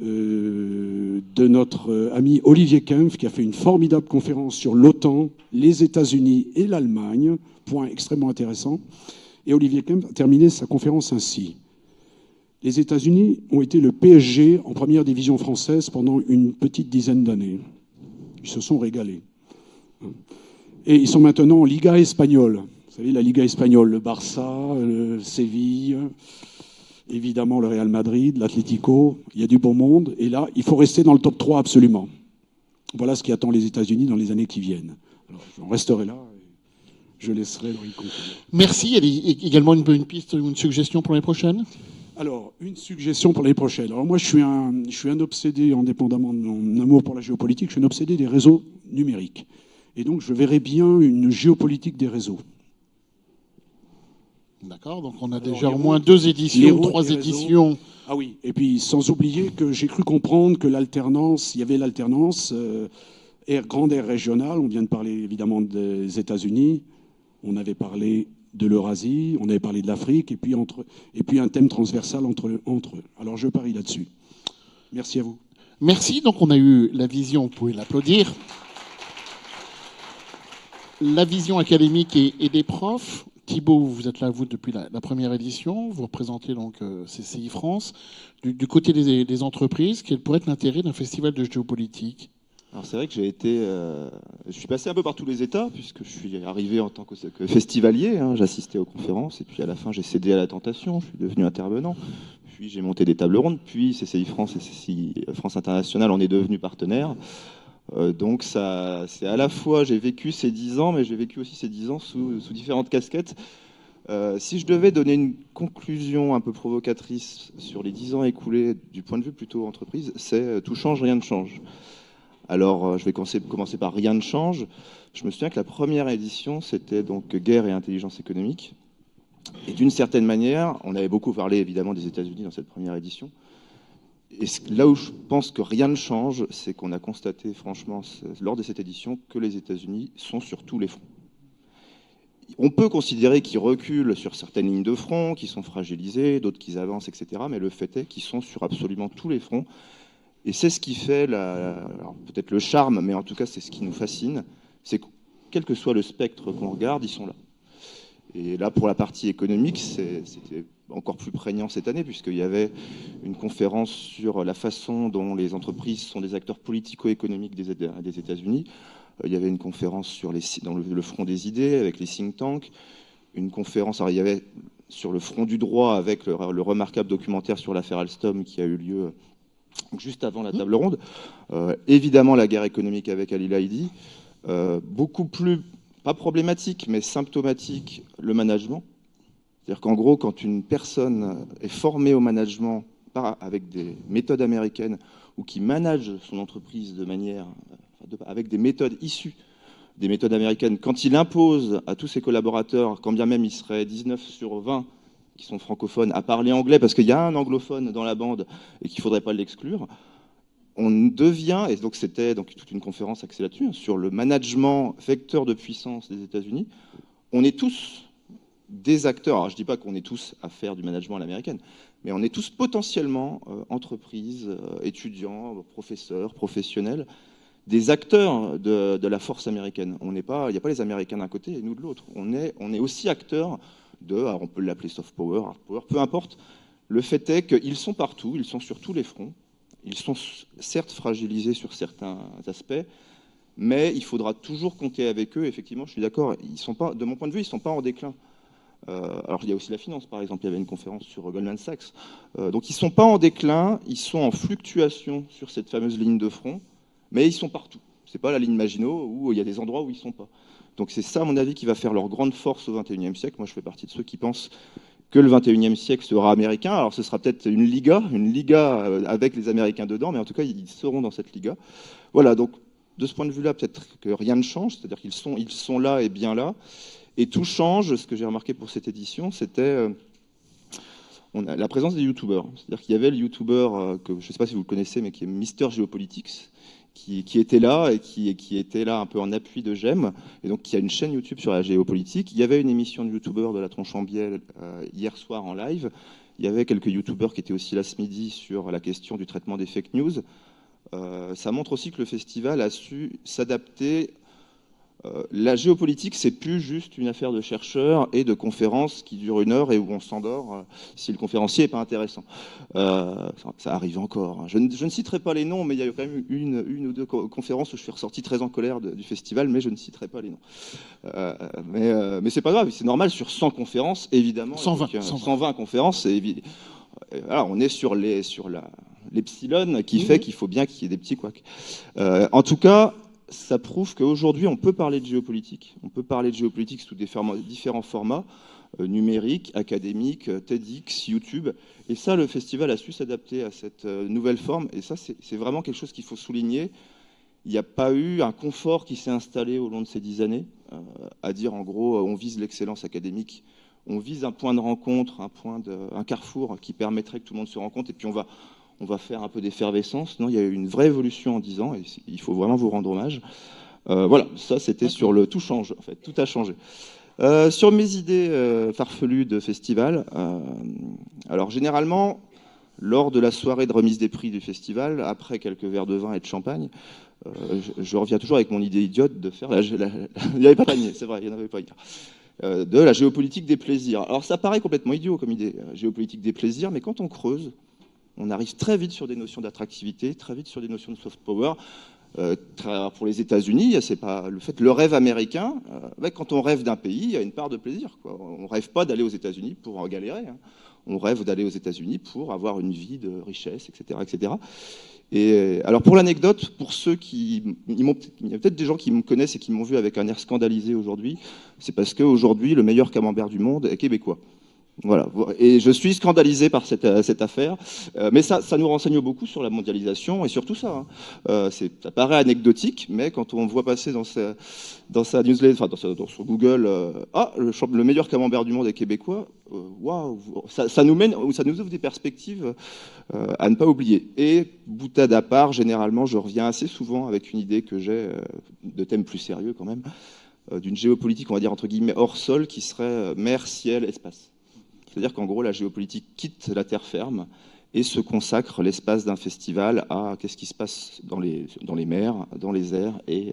de notre ami Olivier Kempf, qui a fait une formidable conférence sur l'OTAN, les États-Unis et l'Allemagne, point extrêmement intéressant. Et Olivier Kempf a terminé sa conférence ainsi. Les États-Unis ont été le PSG en première division française pendant une petite dizaine d'années. Ils se sont régalés. Et ils sont maintenant en Liga espagnole. Vous savez, la Liga espagnole, le Barça, le Séville, évidemment le Real Madrid, l'Atlético, il y a du beau monde. Et là, il faut rester dans le top 3 absolument. Voilà ce qui attend les États-Unis dans les années qui viennent. Alors, j'en resterai là et je laisserai Loïc conclure. Merci. Il y a également une piste ou une suggestion pour l'année prochaine ? Alors, une suggestion pour l'année prochaine. Alors moi, je suis un obsédé, indépendamment de mon amour pour la géopolitique, je suis un obsédé des réseaux numériques. Et donc, je verrais bien une géopolitique des réseaux. D'accord, donc on a déjà au moins 2 éditions, 3 éditions. Ah oui, et puis sans oublier que j'ai cru comprendre que l'alternance, il y avait l'alternance, grande aire régionale, on vient de parler évidemment des États-Unis, on avait parlé de l'Eurasie, on avait parlé de l'Afrique, et puis un thème transversal entre eux. Alors je parie là-dessus. Merci à vous. Merci, donc on a eu la vision, vous pouvez l'applaudir, la vision académique et des profs. Thibaut, vous êtes là, vous, depuis la première édition. Vous représentez donc CCI France. Du côté des entreprises, quel pourrait être l'intérêt d'un festival de géopolitique ? Alors c'est vrai que je suis passé un peu par tous les États, puisque je suis arrivé en tant que festivalier. J'assistais aux conférences, et puis à la fin, j'ai cédé à la tentation. Je suis devenu intervenant. Puis j'ai monté des tables rondes. Puis CCI France et CCI France Internationale, on est devenus partenaires. Donc ça, c'est à la fois, j'ai vécu ces 10 ans, mais j'ai vécu aussi ces 10 ans sous différentes casquettes. Si je devais donner une conclusion un peu provocatrice sur les 10 ans écoulés, du point de vue plutôt entreprise, c'est tout change, rien ne change. Alors, je vais commencer par rien ne change. Je me souviens que la première édition, c'était donc guerre et intelligence économique. Et d'une certaine manière, on avait beaucoup parlé évidemment des États-Unis dans cette première édition. Et là où je pense que rien ne change, c'est qu'on a constaté, franchement, lors de cette édition, que les États-Unis sont sur tous les fronts. On peut considérer qu'ils reculent sur certaines lignes de front, qu'ils sont fragilisés, d'autres qu'ils avancent, etc. Mais le fait est qu'ils sont sur absolument tous les fronts. Et c'est ce qui fait, peut-être le charme, mais en tout cas, c'est ce qui nous fascine. C'est que, quel que soit le spectre qu'on regarde, ils sont là. Et là, pour la partie économique, c'était encore plus prégnant cette année, puisqu'il y avait une conférence sur la façon dont les entreprises sont des acteurs politico-économiques des États-Unis. Il y avait une conférence dans le front des idées, avec les think tanks. Une conférence, alors il y avait sur le front du droit, avec le remarquable documentaire sur l'affaire Alstom qui a eu lieu juste avant la table ronde. Évidemment, la guerre économique avec Ali Laïdi. Beaucoup plus, pas problématique, mais symptomatique, le management. C'est-à-dire qu'en gros, quand une personne est formée au management avec des méthodes américaines ou qui manage son entreprise avec des méthodes issues des méthodes américaines, quand il impose à tous ses collaborateurs, quand bien même il serait 19 sur 20 qui sont francophones, à parler anglais, parce qu'il y a un anglophone dans la bande et qu'il ne faudrait pas l'exclure, on devient, et donc c'était donc toute une conférence axée là-dessus, hein, sur le management vecteur de puissance des États-Unis. On est tous des acteurs, alors je ne dis pas qu'on est tous à faire du management à l'américaine, mais on est tous potentiellement entreprises, étudiants, professeurs, professionnels, des acteurs de la force américaine. Il n'y a pas les Américains d'un côté et nous de l'autre. On est aussi acteurs alors on peut l'appeler soft power, hard power, peu importe. Le fait est qu'ils sont partout, ils sont sur tous les fronts. Ils sont certes fragilisés sur certains aspects, mais il faudra toujours compter avec eux. Effectivement, je suis d'accord. De mon point de vue, ils ne sont pas en déclin. Alors, il y a aussi la finance, par exemple. Il y avait une conférence sur Goldman Sachs. Donc, ils ne sont pas en déclin. Ils sont en fluctuation sur cette fameuse ligne de front, mais ils sont partout. Ce n'est pas la ligne Maginot où il y a des endroits où ils ne sont pas. Donc, c'est ça, à mon avis, qui va faire leur grande force au XXIe siècle. Moi, je fais partie de ceux qui pensent que le XXIe siècle sera américain. Alors ce sera peut-être une liga avec les Américains dedans, mais en tout cas, ils seront dans cette liga. Voilà, donc de ce point de vue-là, peut-être que rien ne change, c'est-à-dire qu'ils sont là et bien là, et tout change. Ce que j'ai remarqué pour cette édition, c'était la présence des youtubeurs. C'est-à-dire qu'il y avait le youtubeur, que je ne sais pas si vous le connaissez, mais qui est Mister Geopolitics, qui était là et qui était là un peu en appui de GEM, et donc qui a une chaîne YouTube sur la géopolitique. Il y avait une émission de youtubeurs de la tronche en biais hier soir en live. Il y avait quelques youtubeurs qui étaient aussi là ce midi sur la question du traitement des fake news. Ça montre aussi que le festival a su s'adapter. La géopolitique, c'est plus juste une affaire de chercheurs et de conférences qui durent 1 heure et où on s'endort si le conférencier n'est pas intéressant. Ça arrive encore. Je ne citerai pas les noms, mais il y a eu quand même une ou deux conférences où je suis ressorti très en colère du festival, mais je ne citerai pas les noms. Mais c'est pas grave, c'est normal, sur 100 conférences, évidemment. 120 conférences, voilà, on est sur l'epsilon qui fait qu'il faut bien qu'il y ait des petits couacs. En tout cas, ça prouve qu'aujourd'hui, on peut parler de géopolitique. On peut parler de géopolitique sous différents formats, numériques, académiques, TEDx, YouTube. Et ça, le festival a su s'adapter à cette nouvelle forme. Et ça, c'est vraiment quelque chose qu'il faut souligner. Il n'y a pas eu un confort qui s'est installé au long de ces 10 années, à dire en gros, on vise l'excellence académique, on vise un point de rencontre, un carrefour qui permettrait que tout le monde se rencontre, et puis on va faire un peu d'effervescence. Non, il y a eu une vraie évolution en 10 ans, et il faut vraiment vous rendre hommage. Voilà, ça c'était sur le tout change, en fait, tout a changé. Sur mes idées farfelues de festival, alors généralement, lors de la soirée de remise des prix du festival, après quelques verres de vin et de champagne, je reviens toujours avec mon idée idiote de faire il n'y avait pas panier, c'est vrai, il n'y en avait pas hier. De la géopolitique des plaisirs. Alors ça paraît complètement idiot comme idée, géopolitique des plaisirs, mais quand on creuse, on arrive très vite sur des notions d'attractivité, très vite sur des notions de soft power. Pour les États-Unis, c'est pas le rêve américain. Quand on rêve d'un pays, il y a une part de plaisir, quoi. On rêve pas d'aller aux États-Unis pour galérer, hein. On rêve d'aller aux États-Unis pour avoir une vie de richesse, etc., etc. Et alors pour l'anecdote, pour ceux il y a peut-être des gens qui me connaissent et qui m'ont vu avec un air scandalisé aujourd'hui. C'est parce qu'aujourd'hui, le meilleur camembert du monde est québécois. Voilà, et je suis scandalisé par cette affaire, mais ça nous renseigne beaucoup sur la mondialisation et sur tout ça. Hein. Ça paraît anecdotique, mais quand on voit passer dans sa newsletter, enfin dans son Google, le meilleur camembert du monde est québécois, waouh, ça nous ouvre des perspectives à ne pas oublier. Et boutade à part, généralement, je reviens assez souvent avec une idée que j'ai de thème plus sérieux quand même, d'une géopolitique, on va dire entre guillemets hors sol, qui serait mer, ciel, espace. C'est-à-dire qu'en gros, la géopolitique quitte la terre ferme et se consacre l'espace d'un festival à qu'est-ce qui se passe dans les mers, dans les airs et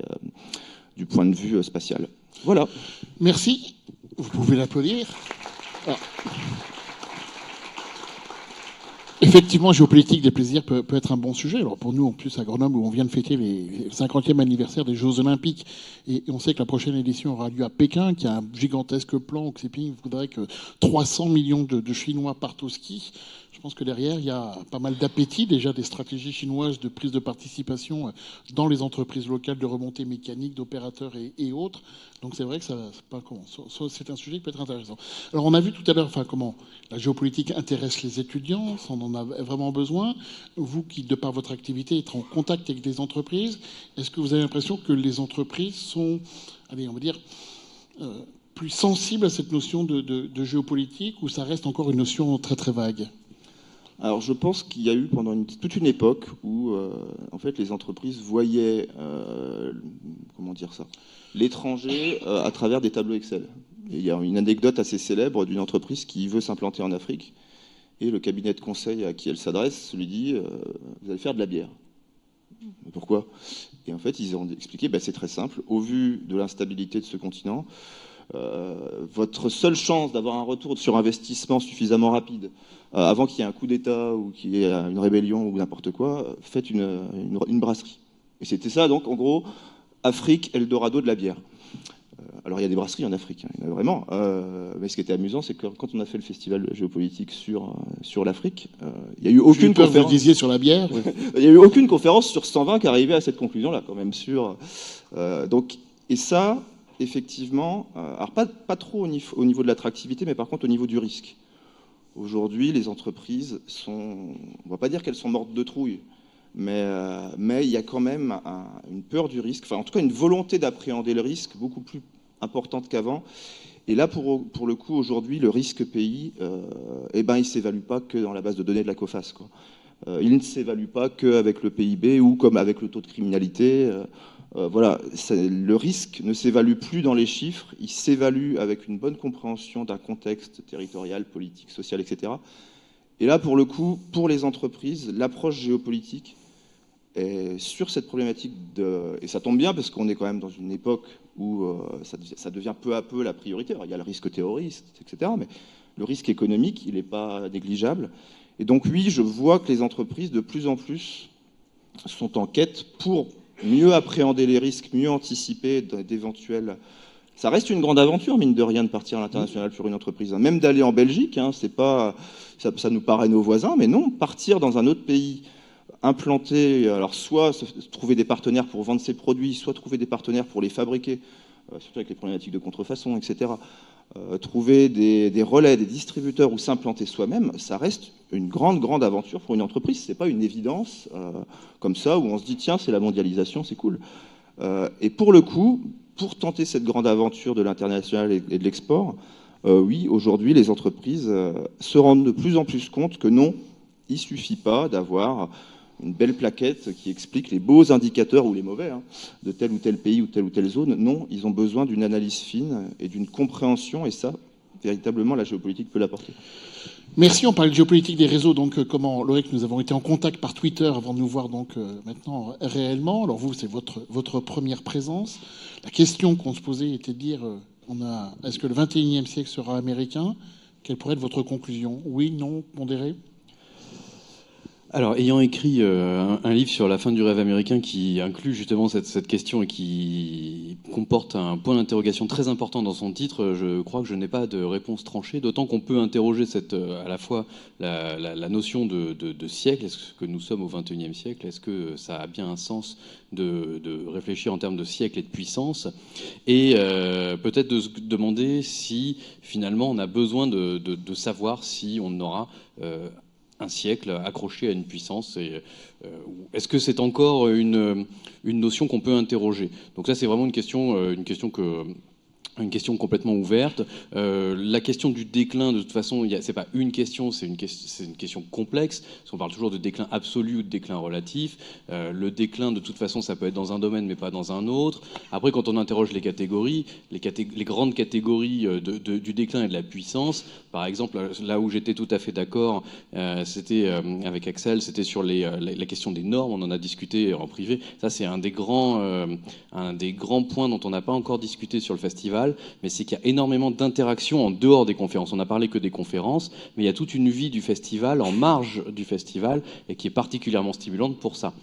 du point de vue spatial. Voilà. Merci. Vous pouvez l'applaudir. Alors, effectivement, géopolitique des plaisirs peut être un bon sujet. Alors pour nous, en plus, à Grenoble, où on vient de fêter les 50e anniversaire des Jeux Olympiques, et on sait que la prochaine édition aura lieu à Pékin, qui a un gigantesque plan où Xi Jinping voudrait que 300 millions de Chinois partent au ski. Je pense que derrière, il y a pas mal d'appétit, déjà des stratégies chinoises de prise de participation dans les entreprises locales de remontée mécanique, d'opérateurs et autres. Donc c'est vrai que c'est un sujet qui peut être intéressant. Alors on a vu tout à l'heure comment la géopolitique intéresse les étudiants, on en a vraiment besoin. Vous qui, de par votre activité, êtes en contact avec des entreprises, est-ce que vous avez l'impression que les entreprises sont, on va dire, plus sensibles à cette notion de géopolitique, ou ça reste encore une notion très très vague ? Alors je pense qu'il y a eu pendant toute une époque où en fait les entreprises voyaient comment dire ça, l'étranger à travers des tableaux Excel. Et il y a une anecdote assez célèbre d'une entreprise qui veut s'implanter en Afrique et le cabinet de conseil à qui elle s'adresse lui dit vous allez faire de la bière. Mais pourquoi? Et en fait ils ont expliqué c'est très simple, au vu de l'instabilité de ce continent, votre seule chance d'avoir un retour sur investissement suffisamment rapide avant qu'il y ait un coup d'État ou qu'il y ait une rébellion ou n'importe quoi, faites une brasserie. Et c'était ça, donc en gros, Afrique, Eldorado de la bière. Alors il y a des brasseries en Afrique, il y en a vraiment. Mais ce qui était amusant, c'est que quand on a fait le festival géopolitique sur l'Afrique, il n'y a eu aucune conférence. Vous disiez sur la bière. Il n'y a eu aucune conférence sur 120 qui arrivait à cette conclusion-là, quand même. Et ça, effectivement, alors pas trop au niveau de l'attractivité, mais par contre au niveau du risque. Aujourd'hui, les entreprises on ne va pas dire qu'elles sont mortes de trouille, mais il y a quand même une peur du risque, enfin en tout cas une volonté d'appréhender le risque beaucoup plus importante qu'avant. Et là, pour le coup, aujourd'hui, le risque pays, il ne s'évalue pas que dans la base de données de la COFAS, quoi. Il ne s'évalue pas qu'avec le PIB ou comme avec le taux de criminalité. Voilà, le risque ne s'évalue plus dans les chiffres, il s'évalue avec une bonne compréhension d'un contexte territorial, politique, social, etc. Et là, pour le coup, pour les entreprises, l'approche géopolitique est sur cette problématique et ça tombe bien parce qu'on est quand même dans une époque où ça devient peu à peu la priorité. Alors, il y a le risque terroriste, etc., mais le risque économique, il n'est pas négligeable. Et donc oui, je vois que les entreprises, de plus en plus, sont en quête pour mieux appréhender les risques, mieux anticiper d'éventuels... Ça reste une grande aventure, mine de rien, de partir à l'international sur une entreprise. Même d'aller en Belgique, c'est pas, ça nous paraît nos voisins, mais non, partir dans un autre pays, implanter, alors soit trouver des partenaires pour vendre ses produits, soit trouver des partenaires pour les fabriquer, surtout avec les problématiques de contrefaçon, etc. Trouver des relais, des distributeurs ou s'implanter soi-même, ça reste une grande aventure pour une entreprise. C'est pas une évidence comme ça où on se dit tiens, c'est la mondialisation, c'est cool. Et pour le coup, pour tenter cette grande aventure de l'international et de l'export, oui, aujourd'hui, les entreprises se rendent de plus en plus compte que non, il suffit pas d'avoir une belle plaquette qui explique les beaux indicateurs ou les mauvais de tel ou tel pays ou telle zone. Non, ils ont besoin d'une analyse fine et d'une compréhension, et ça, véritablement, la géopolitique peut l'apporter. Merci, on parle de géopolitique des réseaux, donc comment, Loïc, nous avons été en contact par Twitter avant de nous voir donc maintenant réellement. Alors vous, c'est votre première présence. La question qu'on se posait était de dire, est-ce que le 21e siècle sera américain? Quelle pourrait être votre conclusion? Oui, non, pondéré? Alors, ayant écrit un livre sur la fin du rêve américain qui inclut justement cette question et qui comporte un point d'interrogation très important dans son titre, je crois que je n'ai pas de réponse tranchée, d'autant qu'on peut interroger à la fois la notion de siècle. Est-ce que nous sommes au XXIe siècle? Est-ce que ça a bien un sens de réfléchir en termes de siècle et de puissance? Et peut-être de se demander si finalement on a besoin de savoir si on aura... un siècle accroché à une puissance. Est-ce que c'est encore une notion qu'on peut interroger? Donc ça, c'est vraiment une question complètement ouverte. La question du déclin, de toute façon, c'est pas une question, c'est une question complexe. Parce qu'on parle toujours de déclin absolu ou de déclin relatif. Le déclin, de toute façon, ça peut être dans un domaine, mais pas dans un autre. Après, quand on interroge les catégories, les grandes catégories du déclin et de la puissance, par exemple, là où j'étais tout à fait d'accord, c'était avec Axel, c'était sur la question des normes. On en a discuté en privé. Ça, c'est un des grands points dont on n'a pas encore discuté sur le festival. Mais c'est qu'il y a énormément d'interactions en dehors des conférences. On n'a parlé que des conférences, mais il y a toute une vie du festival, en marge du festival, et qui est particulièrement stimulante pour ça.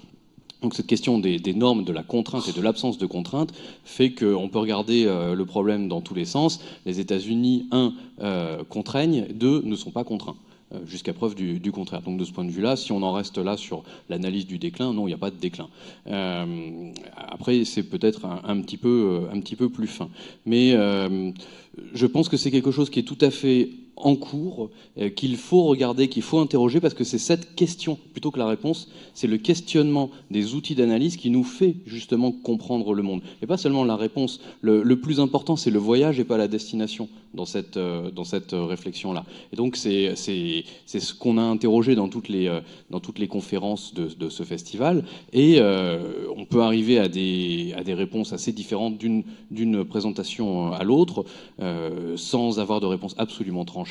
Donc cette question des normes, de la contrainte et de l'absence de contrainte fait qu'on peut regarder le problème dans tous les sens. Les États-Unis, contraignent, 2, ne sont pas contraints. Jusqu'à preuve du contraire. Donc de ce point de vue-là, si on en reste là sur l'analyse du déclin, non, il n'y a pas de déclin. Après, c'est peut-être un petit peu plus fin. Mais je pense que c'est quelque chose qui est tout à fait en cours, qu'il faut regarder, qu'il faut interroger, parce que c'est cette question, plutôt que la réponse, c'est le questionnement des outils d'analyse qui nous fait justement comprendre le monde. Et pas seulement la réponse. Le plus important, c'est le voyage et pas la destination dans cette réflexion-là. Et donc c'est ce qu'on a interrogé dans toutes les conférences de ce festival. Et on peut arriver à des réponses assez différentes d'une présentation à l'autre, sans avoir de réponse absolument tranchée.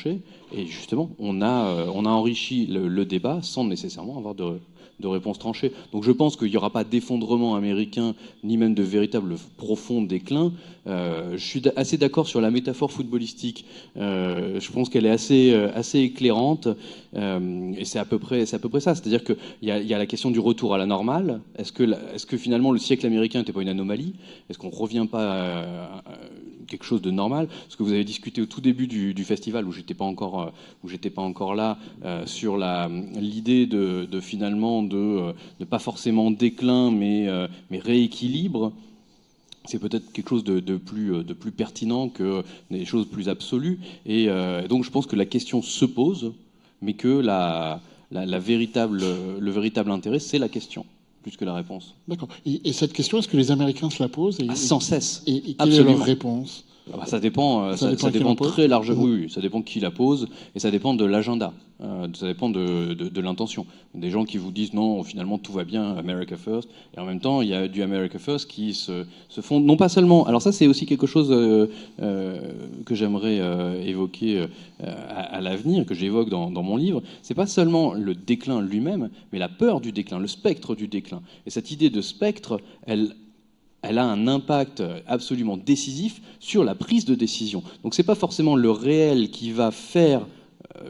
Et justement, on a enrichi le débat sans nécessairement avoir de réponse tranchée. Donc je pense qu'il n'y aura pas d'effondrement américain, ni même de véritable profond déclin. Je suis assez d'accord sur la métaphore footballistique. Je pense qu'elle est assez éclairante. Et c'est à peu près ça. C'est-à-dire qu'il y a la question du retour à la normale. Est-ce que finalement le siècle américain n'était pas une anomalie? Est-ce qu'on ne revient pas à quelque chose de normal? Parce que vous avez discuté au tout début du festival, où j'étais pas encore là, sur l'idée de finalement de pas forcément déclin, mais rééquilibre. C'est peut-être quelque chose de plus pertinent que des choses plus absolues. Et donc je pense que la question se pose, mais que le véritable intérêt, c'est la question, plus que la réponse. D'accord. Et cette question, est-ce que les Américains se la posent sans cesse. Et quelle est leur réponse? Ça dépend, ça dépend très largement. Oui, ça dépend qui la pose, et ça dépend de l'agenda, ça dépend de l'intention. Des gens qui vous disent non, finalement tout va bien, America First, et en même temps il y a du America First qui se font, non pas seulement. Alors ça c'est aussi quelque chose que j'aimerais évoquer à l'avenir, que j'évoque dans mon livre. C'est pas seulement le déclin lui-même, mais la peur du déclin, le spectre du déclin. Et cette idée de spectre, elle a un impact absolument décisif sur la prise de décision. Donc c'est pas forcément le réel qui va faire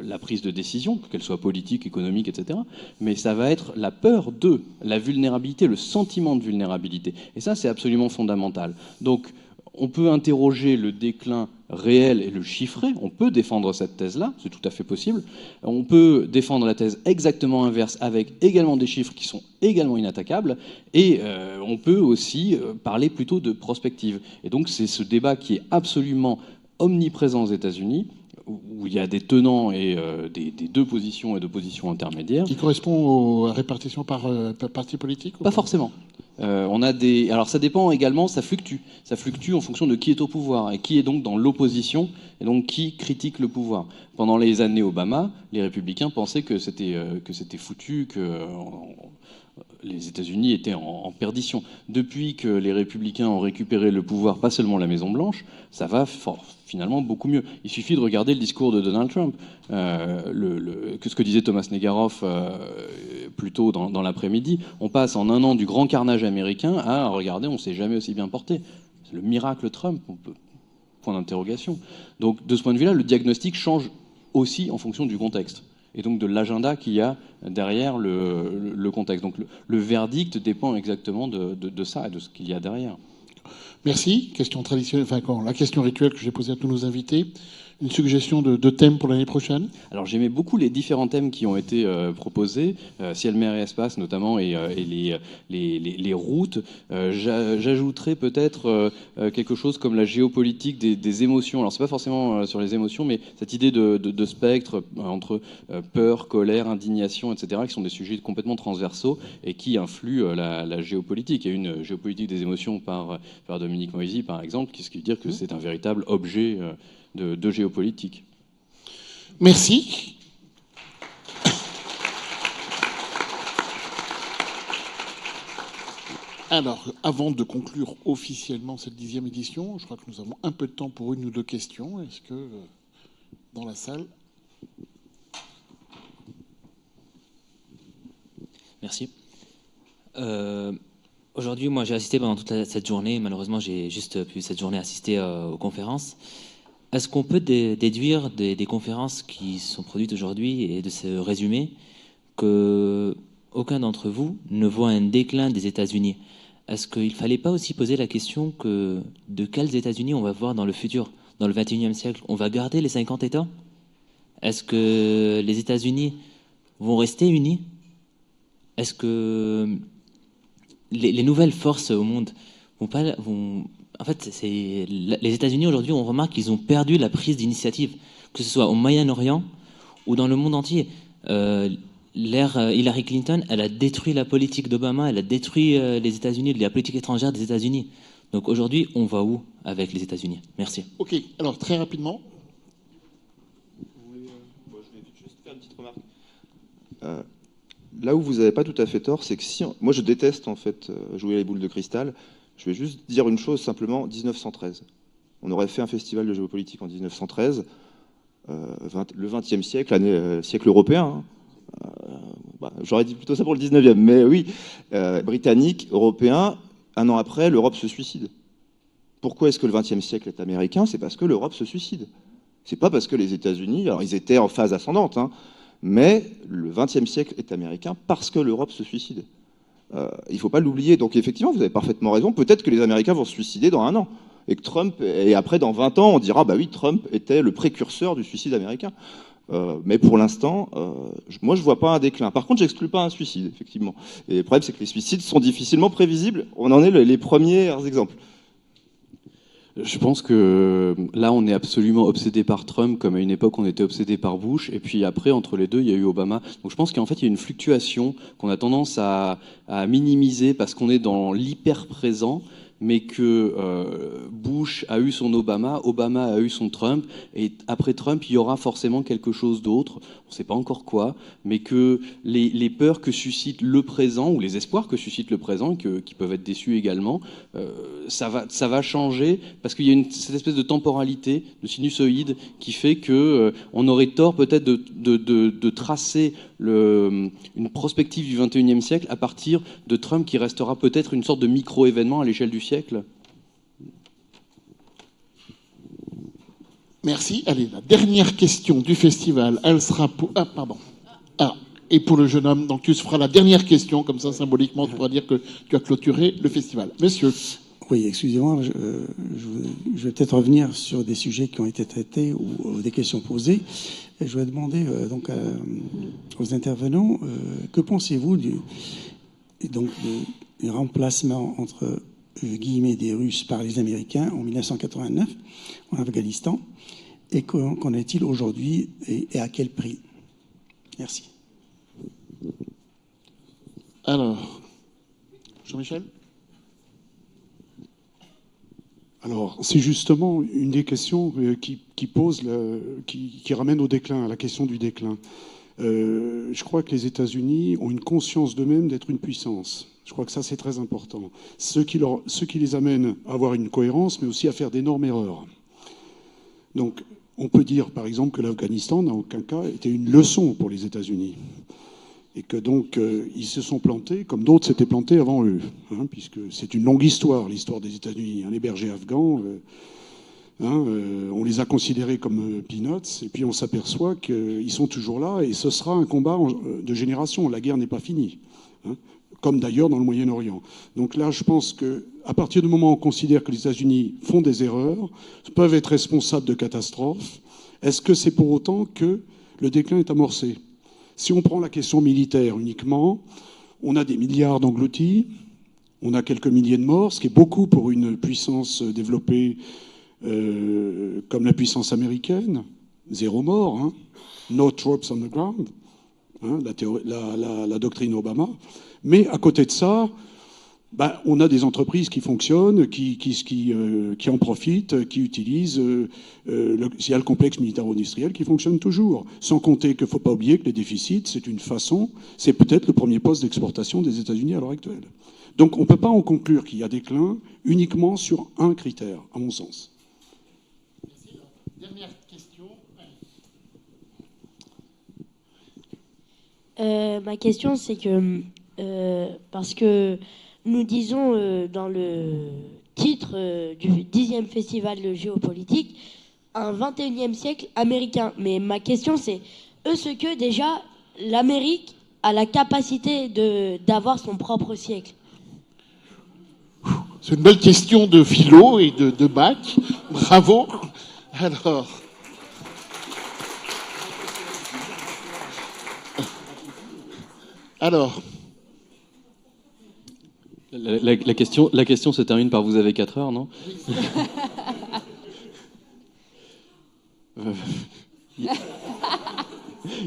la prise de décision, qu'elle soit politique, économique, etc., mais ça va être la peur de, la vulnérabilité, le sentiment de vulnérabilité. Et ça, c'est absolument fondamental. Donc on peut interroger le déclin réel et le chiffrer, on peut défendre cette thèse-là, c'est tout à fait possible. On peut défendre la thèse exactement inverse avec également des chiffres qui sont également inattaquables, et on peut aussi parler plutôt de prospective. Et donc c'est ce débat qui est absolument omniprésent aux États-Unis, où il y a des tenants et des deux positions et de positions intermédiaires. Qui correspond aux répartitions par parti politique? Pas forcément. Alors ça dépend également, ça fluctue. Ça fluctue en fonction de qui est au pouvoir et qui est donc dans l'opposition et donc qui critique le pouvoir. Pendant les années Obama, les républicains pensaient que c'était foutu, que les États-Unis étaient en perdition. Depuis que les républicains ont récupéré le pouvoir, pas seulement la Maison-Blanche, ça va finalement beaucoup mieux. Il suffit de regarder le discours de Donald Trump. Ce que disait Thomas Negaroff plus tôt dans l'après-midi. On passe en un an du grand carnage américain à, regardez, on ne s'est jamais aussi bien porté. C'est le miracle Trump, point d'interrogation. Donc de ce point de vue-là, le diagnostic change aussi en fonction du contexte et donc de l'agenda qu'il y a derrière le contexte. Donc le verdict dépend exactement de ça et de ce qu'il y a derrière. Merci. Question traditionnelle, la question rituelle que j'ai posée à tous nos invités. Une suggestion de thème pour l'année prochaine? Alors j'aimais beaucoup les différents thèmes qui ont été proposés, ciel, mer et espace notamment, et les routes. J'ajouterais peut-être quelque chose comme la géopolitique des émotions. Alors c'est pas forcément sur les émotions, mais cette idée de spectre entre peur, colère, indignation, etc., qui sont des sujets complètement transversaux et qui influent la géopolitique. Il y a une géopolitique des émotions par Dominique Moisy, par exemple, qui veut dire que c'est un véritable objet de géopolitique. Merci. Alors, avant de conclure officiellement cette 10e édition, je crois que nous avons un peu de temps pour une ou deux questions. Est-ce que dans la salle? Merci. Aujourd'hui, moi, j'ai assisté pendant toute cette journée. Malheureusement, j'ai juste pu cette journée assister aux conférences. Est-ce qu'on peut déduire des conférences qui sont produites aujourd'hui et de ce résumé qu'aucun d'entre vous ne voit un déclin des États-Unis? Est-ce qu'il ne fallait pas aussi poser la question de quels États-Unis on va voir dans le futur, dans le XXIe siècle? On va garder les 50 États? Est-ce que les États-Unis vont rester unis? Est-ce que les nouvelles forces au monde vont... En fait, les États-Unis aujourd'hui, on remarque qu'ils ont perdu la prise d'initiative. que ce soit au Moyen-Orient ou dans le monde entier. L'ère Hillary Clinton, elle a détruit la politique d'Obama, elle a détruit les États-Unis, la politique étrangère des États-Unis. Donc aujourd'hui, on va où avec les États-Unis? Merci. Ok, alors très rapidement. Je vais juste faire une petite remarque. Là où vous n'avez pas tout à fait tort, c'est que moi je déteste en fait jouer à les boules de cristal. Je vais juste dire une chose simplement, 1913. On aurait fait un festival de géopolitique en 1913, le XXe siècle, siècle européen. J'aurais dit plutôt ça pour le 19e, mais oui, britannique, européen, un an après, l'Europe se suicide. Pourquoi est-ce que le XXe siècle est américain? C'est parce que l'Europe se suicide. C'est pas parce que les États-Unis, alors ils étaient en phase ascendante, hein, mais le XXe siècle est américain parce que l'Europe se suicide. Il ne faut pas l'oublier. Donc effectivement, vous avez parfaitement raison. Peut-être que les Américains vont se suicider dans un an. Et que Trump, et après dans 20 ans, on dira, bah oui, Trump était le précurseur du suicide américain. Mais pour l'instant, moi je ne vois pas un déclin. Par contre, j'exclus pas un suicide, effectivement. Et le problème, c'est que les suicides sont difficilement prévisibles. On en est les premiers exemples. Je pense que là, on est absolument obsédé par Trump, comme à une époque, on était obsédé par Bush. Et puis après, entre les deux, il y a eu Obama. Donc je pense qu'en fait, il y a une fluctuation qu'on a tendance à minimiser parce qu'on est dans l'hyper-présent, mais que Bush a eu son Obama, Obama a eu son Trump, et après Trump, il y aura forcément quelque chose d'autre, on ne sait pas encore quoi, mais que les peurs que suscite le présent, ou les espoirs que suscite le présent, qui peuvent être déçus également, ça va changer, parce qu'il y a cette espèce de temporalité, de sinusoïde, qui fait qu'on aurait tort peut-être de tracer une prospective du XXIe siècle à partir de Trump, qui restera peut-être une sorte de micro-événement à l'échelle du siècle. Merci. Allez, la dernière question du festival, elle sera pour... Ah, pardon. Ah, et pour le jeune homme, donc tu feras la dernière question, comme ça, symboliquement, tu pourras dire que tu as clôturé le festival. Monsieur. Oui, excusez-moi, je vais peut-être revenir sur des sujets qui ont été traités ou des questions posées. Et je vais demander donc aux intervenants, que pensez-vous du remplacement entre guillemets des Russes par les Américains en 1989 en Afghanistan, et qu'en est-il aujourd'hui et à quel prix? Merci. Alors, Jean-Michel? Alors, c'est justement une des questions qui ramène au déclin, à la question du déclin. Je crois que les États-Unis ont une conscience d'eux-mêmes d'être une puissance. Je crois que ça, c'est très important. Ce qui les amène à avoir une cohérence, mais aussi à faire d'énormes erreurs. Donc, on peut dire, par exemple, que l'Afghanistan, n'a aucun cas, été une leçon pour les États-Unis. Et que donc, ils se sont plantés, comme d'autres s'étaient plantés avant eux. Hein, puisque c'est une longue histoire, l'histoire des États-Unis. Les bergers afghans, on les a considérés comme peanuts, et puis on s'aperçoit qu'ils sont toujours là, et ce sera un combat de génération. La guerre n'est pas finie. Hein, comme d'ailleurs dans le Moyen-Orient. Donc là, je pense qu'à partir du moment où on considère que les États-Unis font des erreurs, peuvent être responsables de catastrophes, est-ce que c'est pour autant que le déclin est amorcé? Si on prend la question militaire uniquement, on a des milliards d'engloutis, on a quelques milliers de morts, ce qui est beaucoup pour une puissance développée comme la puissance américaine. 0 mort, hein. No troops on the ground, hein, la doctrine Obama. Mais à côté de ça, on a des entreprises qui fonctionnent, qui en profitent, qui utilisent. Il y a le complexe militaro-industriel qui fonctionne toujours. Sans compter qu'il ne faut pas oublier que les déficits, c'est peut-être le premier poste d'exportation des États-Unis à l'heure actuelle. Donc on ne peut pas en conclure qu'il y a déclin uniquement sur un critère, à mon sens. Merci. Dernière question. Ma question, c'est que, parce que nous disons dans le titre du 10e festival de géopolitique, un 21e siècle américain. Mais ma question, c'est, est-ce que déjà l'Amérique a la capacité d'avoir son propre siècle? C'est une belle question de philo et de bac. Bravo. Alors. La question se termine par vous avez 4 heures, non?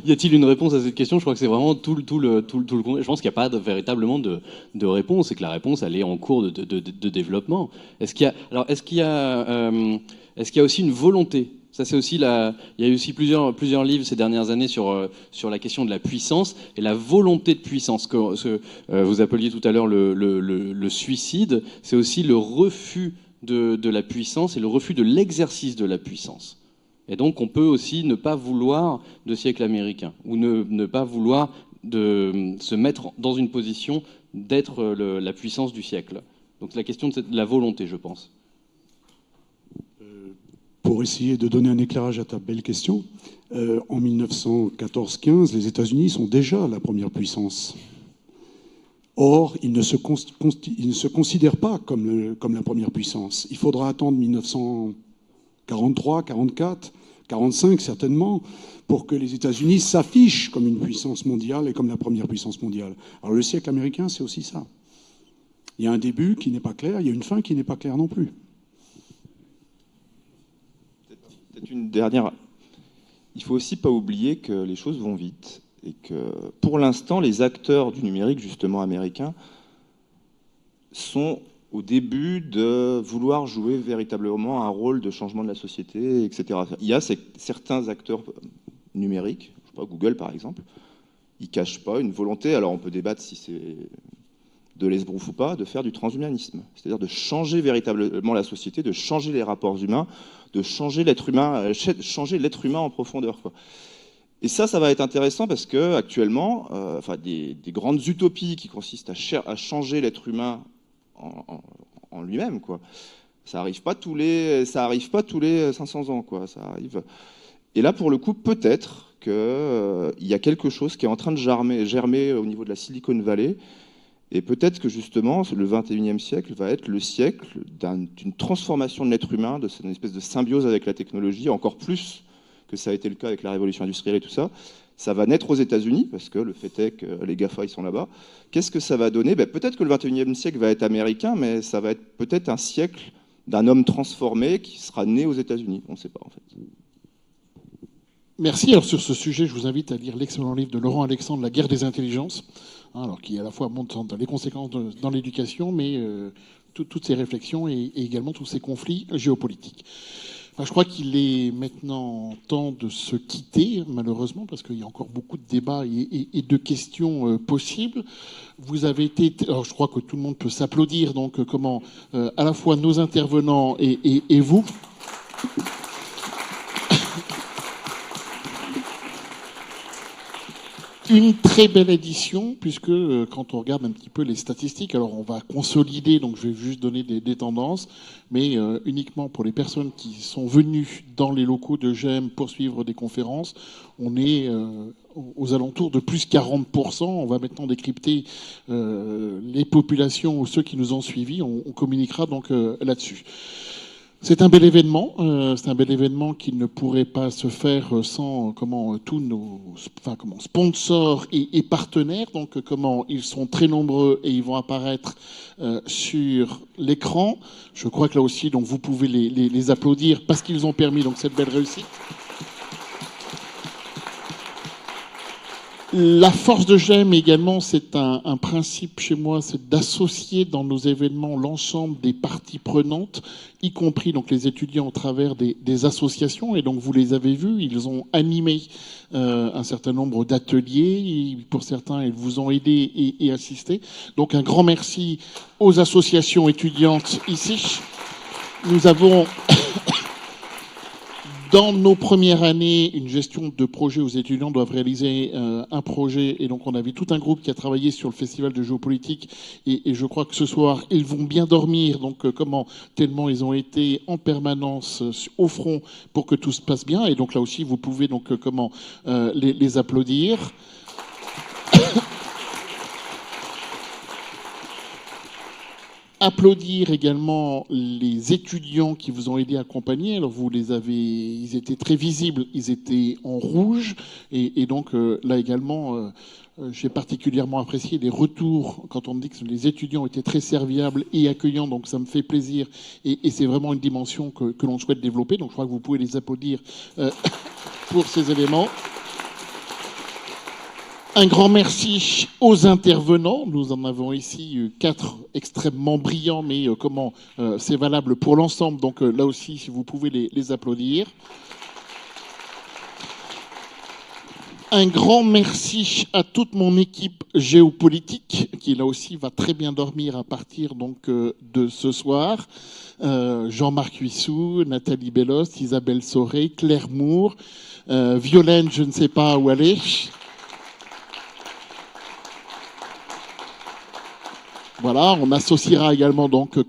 Y a-t-il une réponse à cette question? Je crois que c'est vraiment tout le. Je pense qu'il n'y a pas véritablement de réponse, et que la réponse, elle est en cours de développement. Est-ce qu'il y a aussi une volonté? Ça, c'est aussi il y a eu aussi plusieurs livres ces dernières années sur la question de la puissance et la volonté de puissance. Vous appeliez tout à l'heure le suicide, c'est aussi le refus de la puissance et le refus de l'exercice de la puissance. Et donc, on peut aussi ne pas vouloir de siècle américain, ou ne pas vouloir de se mettre dans une position d'être la puissance du siècle. Donc, c'est la question de la volonté, je pense. Pour essayer de donner un éclairage à ta belle question, en 1914-15, les États-Unis sont déjà la première puissance. Or, ils ne se considèrent pas comme la première puissance. Il faudra attendre 1943, 44, 45 certainement, pour que les États-Unis s'affichent comme une puissance mondiale et comme la première puissance mondiale. Alors le siècle américain, c'est aussi ça. Il y a un début qui n'est pas clair, il y a une fin qui n'est pas claire non plus. Peut-être une dernière. Il faut aussi pas oublier que les choses vont vite et que pour l'instant, les acteurs du numérique, justement américains, sont au début de vouloir jouer véritablement un rôle de changement de la société, etc. Il y a certains acteurs numériques, je sais pas, Google par exemple, ils cachent pas une volonté, alors on peut débattre si c'est de l'esbrouf ou pas, de faire du transhumanisme, c'est-à-dire de changer véritablement la société, de changer les rapports humains, de changer l'être humain en profondeur, quoi. Et ça va être intéressant parce que actuellement, des grandes utopies qui consistent à changer l'être humain en lui-même, quoi. Ça arrive pas tous les 500 ans, quoi. Ça arrive. Et là, pour le coup, peut-être qu'il y a quelque chose qui est en train de germer au niveau de la Silicon Valley. Et peut-être que justement, le 21e siècle va être le siècle d'une transformation de l'être humain, de cette espèce de symbiose avec la technologie, encore plus que ça a été le cas avec la révolution industrielle et tout ça. Ça va naître aux États-Unis, parce que le fait est que les GAFA, ils sont là-bas. Qu'est-ce que ça va donner? Peut-être que le 21e siècle va être américain, mais ça va être peut-être un siècle d'un homme transformé qui sera né aux États-Unis. On ne sait pas, en fait. Merci. Alors sur ce sujet, je vous invite à lire l'excellent livre de Laurent Alexandre, La guerre des intelligences, alors qui à la fois montre les conséquences dans l'éducation, mais toutes ces réflexions et également tous ces conflits géopolitiques. Je crois qu'il est maintenant temps de se quitter, malheureusement, parce qu'il y a encore beaucoup de débats et de questions possibles. Vous avez été... Alors, je crois que tout le monde peut s'applaudir, donc à la fois nos intervenants et vous. Une très belle édition, puisque quand on regarde un petit peu les statistiques, alors on va consolider, donc je vais juste donner des tendances, mais uniquement pour les personnes qui sont venues dans les locaux de GEM pour suivre des conférences, on est aux alentours de plus 40%. On va maintenant décrypter les populations ou ceux qui nous ont suivis. On communiquera donc là-dessus. C'est un bel événement. C'est un bel événement qui ne pourrait pas se faire sans tous nos sponsors et partenaires. Donc ils sont très nombreux et ils vont apparaître sur l'écran. Je crois que là aussi, donc vous pouvez les applaudir parce qu'ils ont permis donc cette belle réussite. La force de GEM également, c'est un principe chez moi, c'est d'associer dans nos événements l'ensemble des parties prenantes, y compris donc les étudiants au travers des associations. Et donc vous les avez vus, ils ont animé un certain nombre d'ateliers. Pour certains, ils vous ont aidé et assisté. Donc un grand merci aux associations étudiantes ici. Nous avons... Dans nos premières années, une gestion de projet où les étudiants doivent réaliser un projet. Et donc, on avait tout un groupe qui a travaillé sur le festival de géopolitique. Et je crois que ce soir, ils vont bien dormir. Donc, tellement ils ont été en permanence au front pour que tout se passe bien. Et donc, là aussi, vous pouvez donc les applaudir. Applaudir également les étudiants qui vous ont aidé à accompagner. Alors ils étaient très visibles, ils étaient en rouge. Et donc là également, j'ai particulièrement apprécié les retours quand on me dit que les étudiants étaient très serviables et accueillants. Donc ça me fait plaisir. Et c'est vraiment une dimension que l'on souhaite développer. Donc je crois que vous pouvez les applaudir pour ces éléments. Un grand merci aux intervenants. Nous en avons ici 4 extrêmement brillants, mais c'est valable pour l'ensemble. Donc là aussi, si vous pouvez les applaudir. Un grand merci à toute mon équipe géopolitique, qui là aussi va très bien dormir à partir donc de ce soir. Jean-Marc Huissou, Nathalie Bellos, Isabelle Sauré, Claire Moore, Violaine, je ne sais pas où aller. Voilà, on associera également donc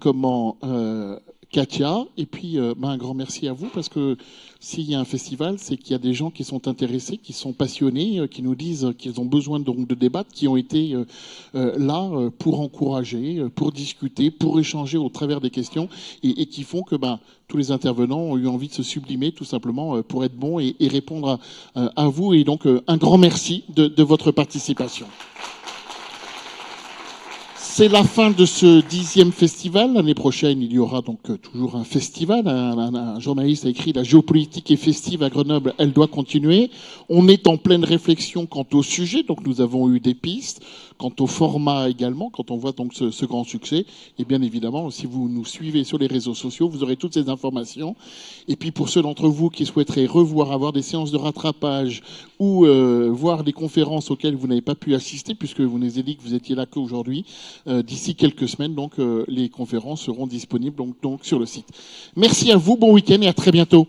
Katia, et puis un grand merci à vous, parce que s'il y a un festival, c'est qu'il y a des gens qui sont intéressés, qui sont passionnés, qui nous disent qu'ils ont besoin donc de débattre, qui ont été là pour encourager, pour discuter, pour échanger au travers des questions, et qui font que tous les intervenants ont eu envie de se sublimer tout simplement pour être bons et répondre à vous. Et donc un grand merci de votre participation. C'est la fin de ce 10e festival. L'année prochaine, il y aura donc toujours un festival. Un journaliste a écrit « La géopolitique est festive à Grenoble, elle doit continuer ». On est en pleine réflexion quant au sujet, donc nous avons eu des pistes. Quant au format également, quand on voit donc ce grand succès, et bien évidemment, si vous nous suivez sur les réseaux sociaux, vous aurez toutes ces informations. Et puis pour ceux d'entre vous qui souhaiteraient avoir des séances de rattrapage ou voir les conférences auxquelles vous n'avez pas pu assister, puisque vous nous avez dit que vous étiez là qu'aujourd'hui, d'ici quelques semaines, donc les conférences seront disponibles donc sur le site. Merci à vous, bon week-end et à très bientôt.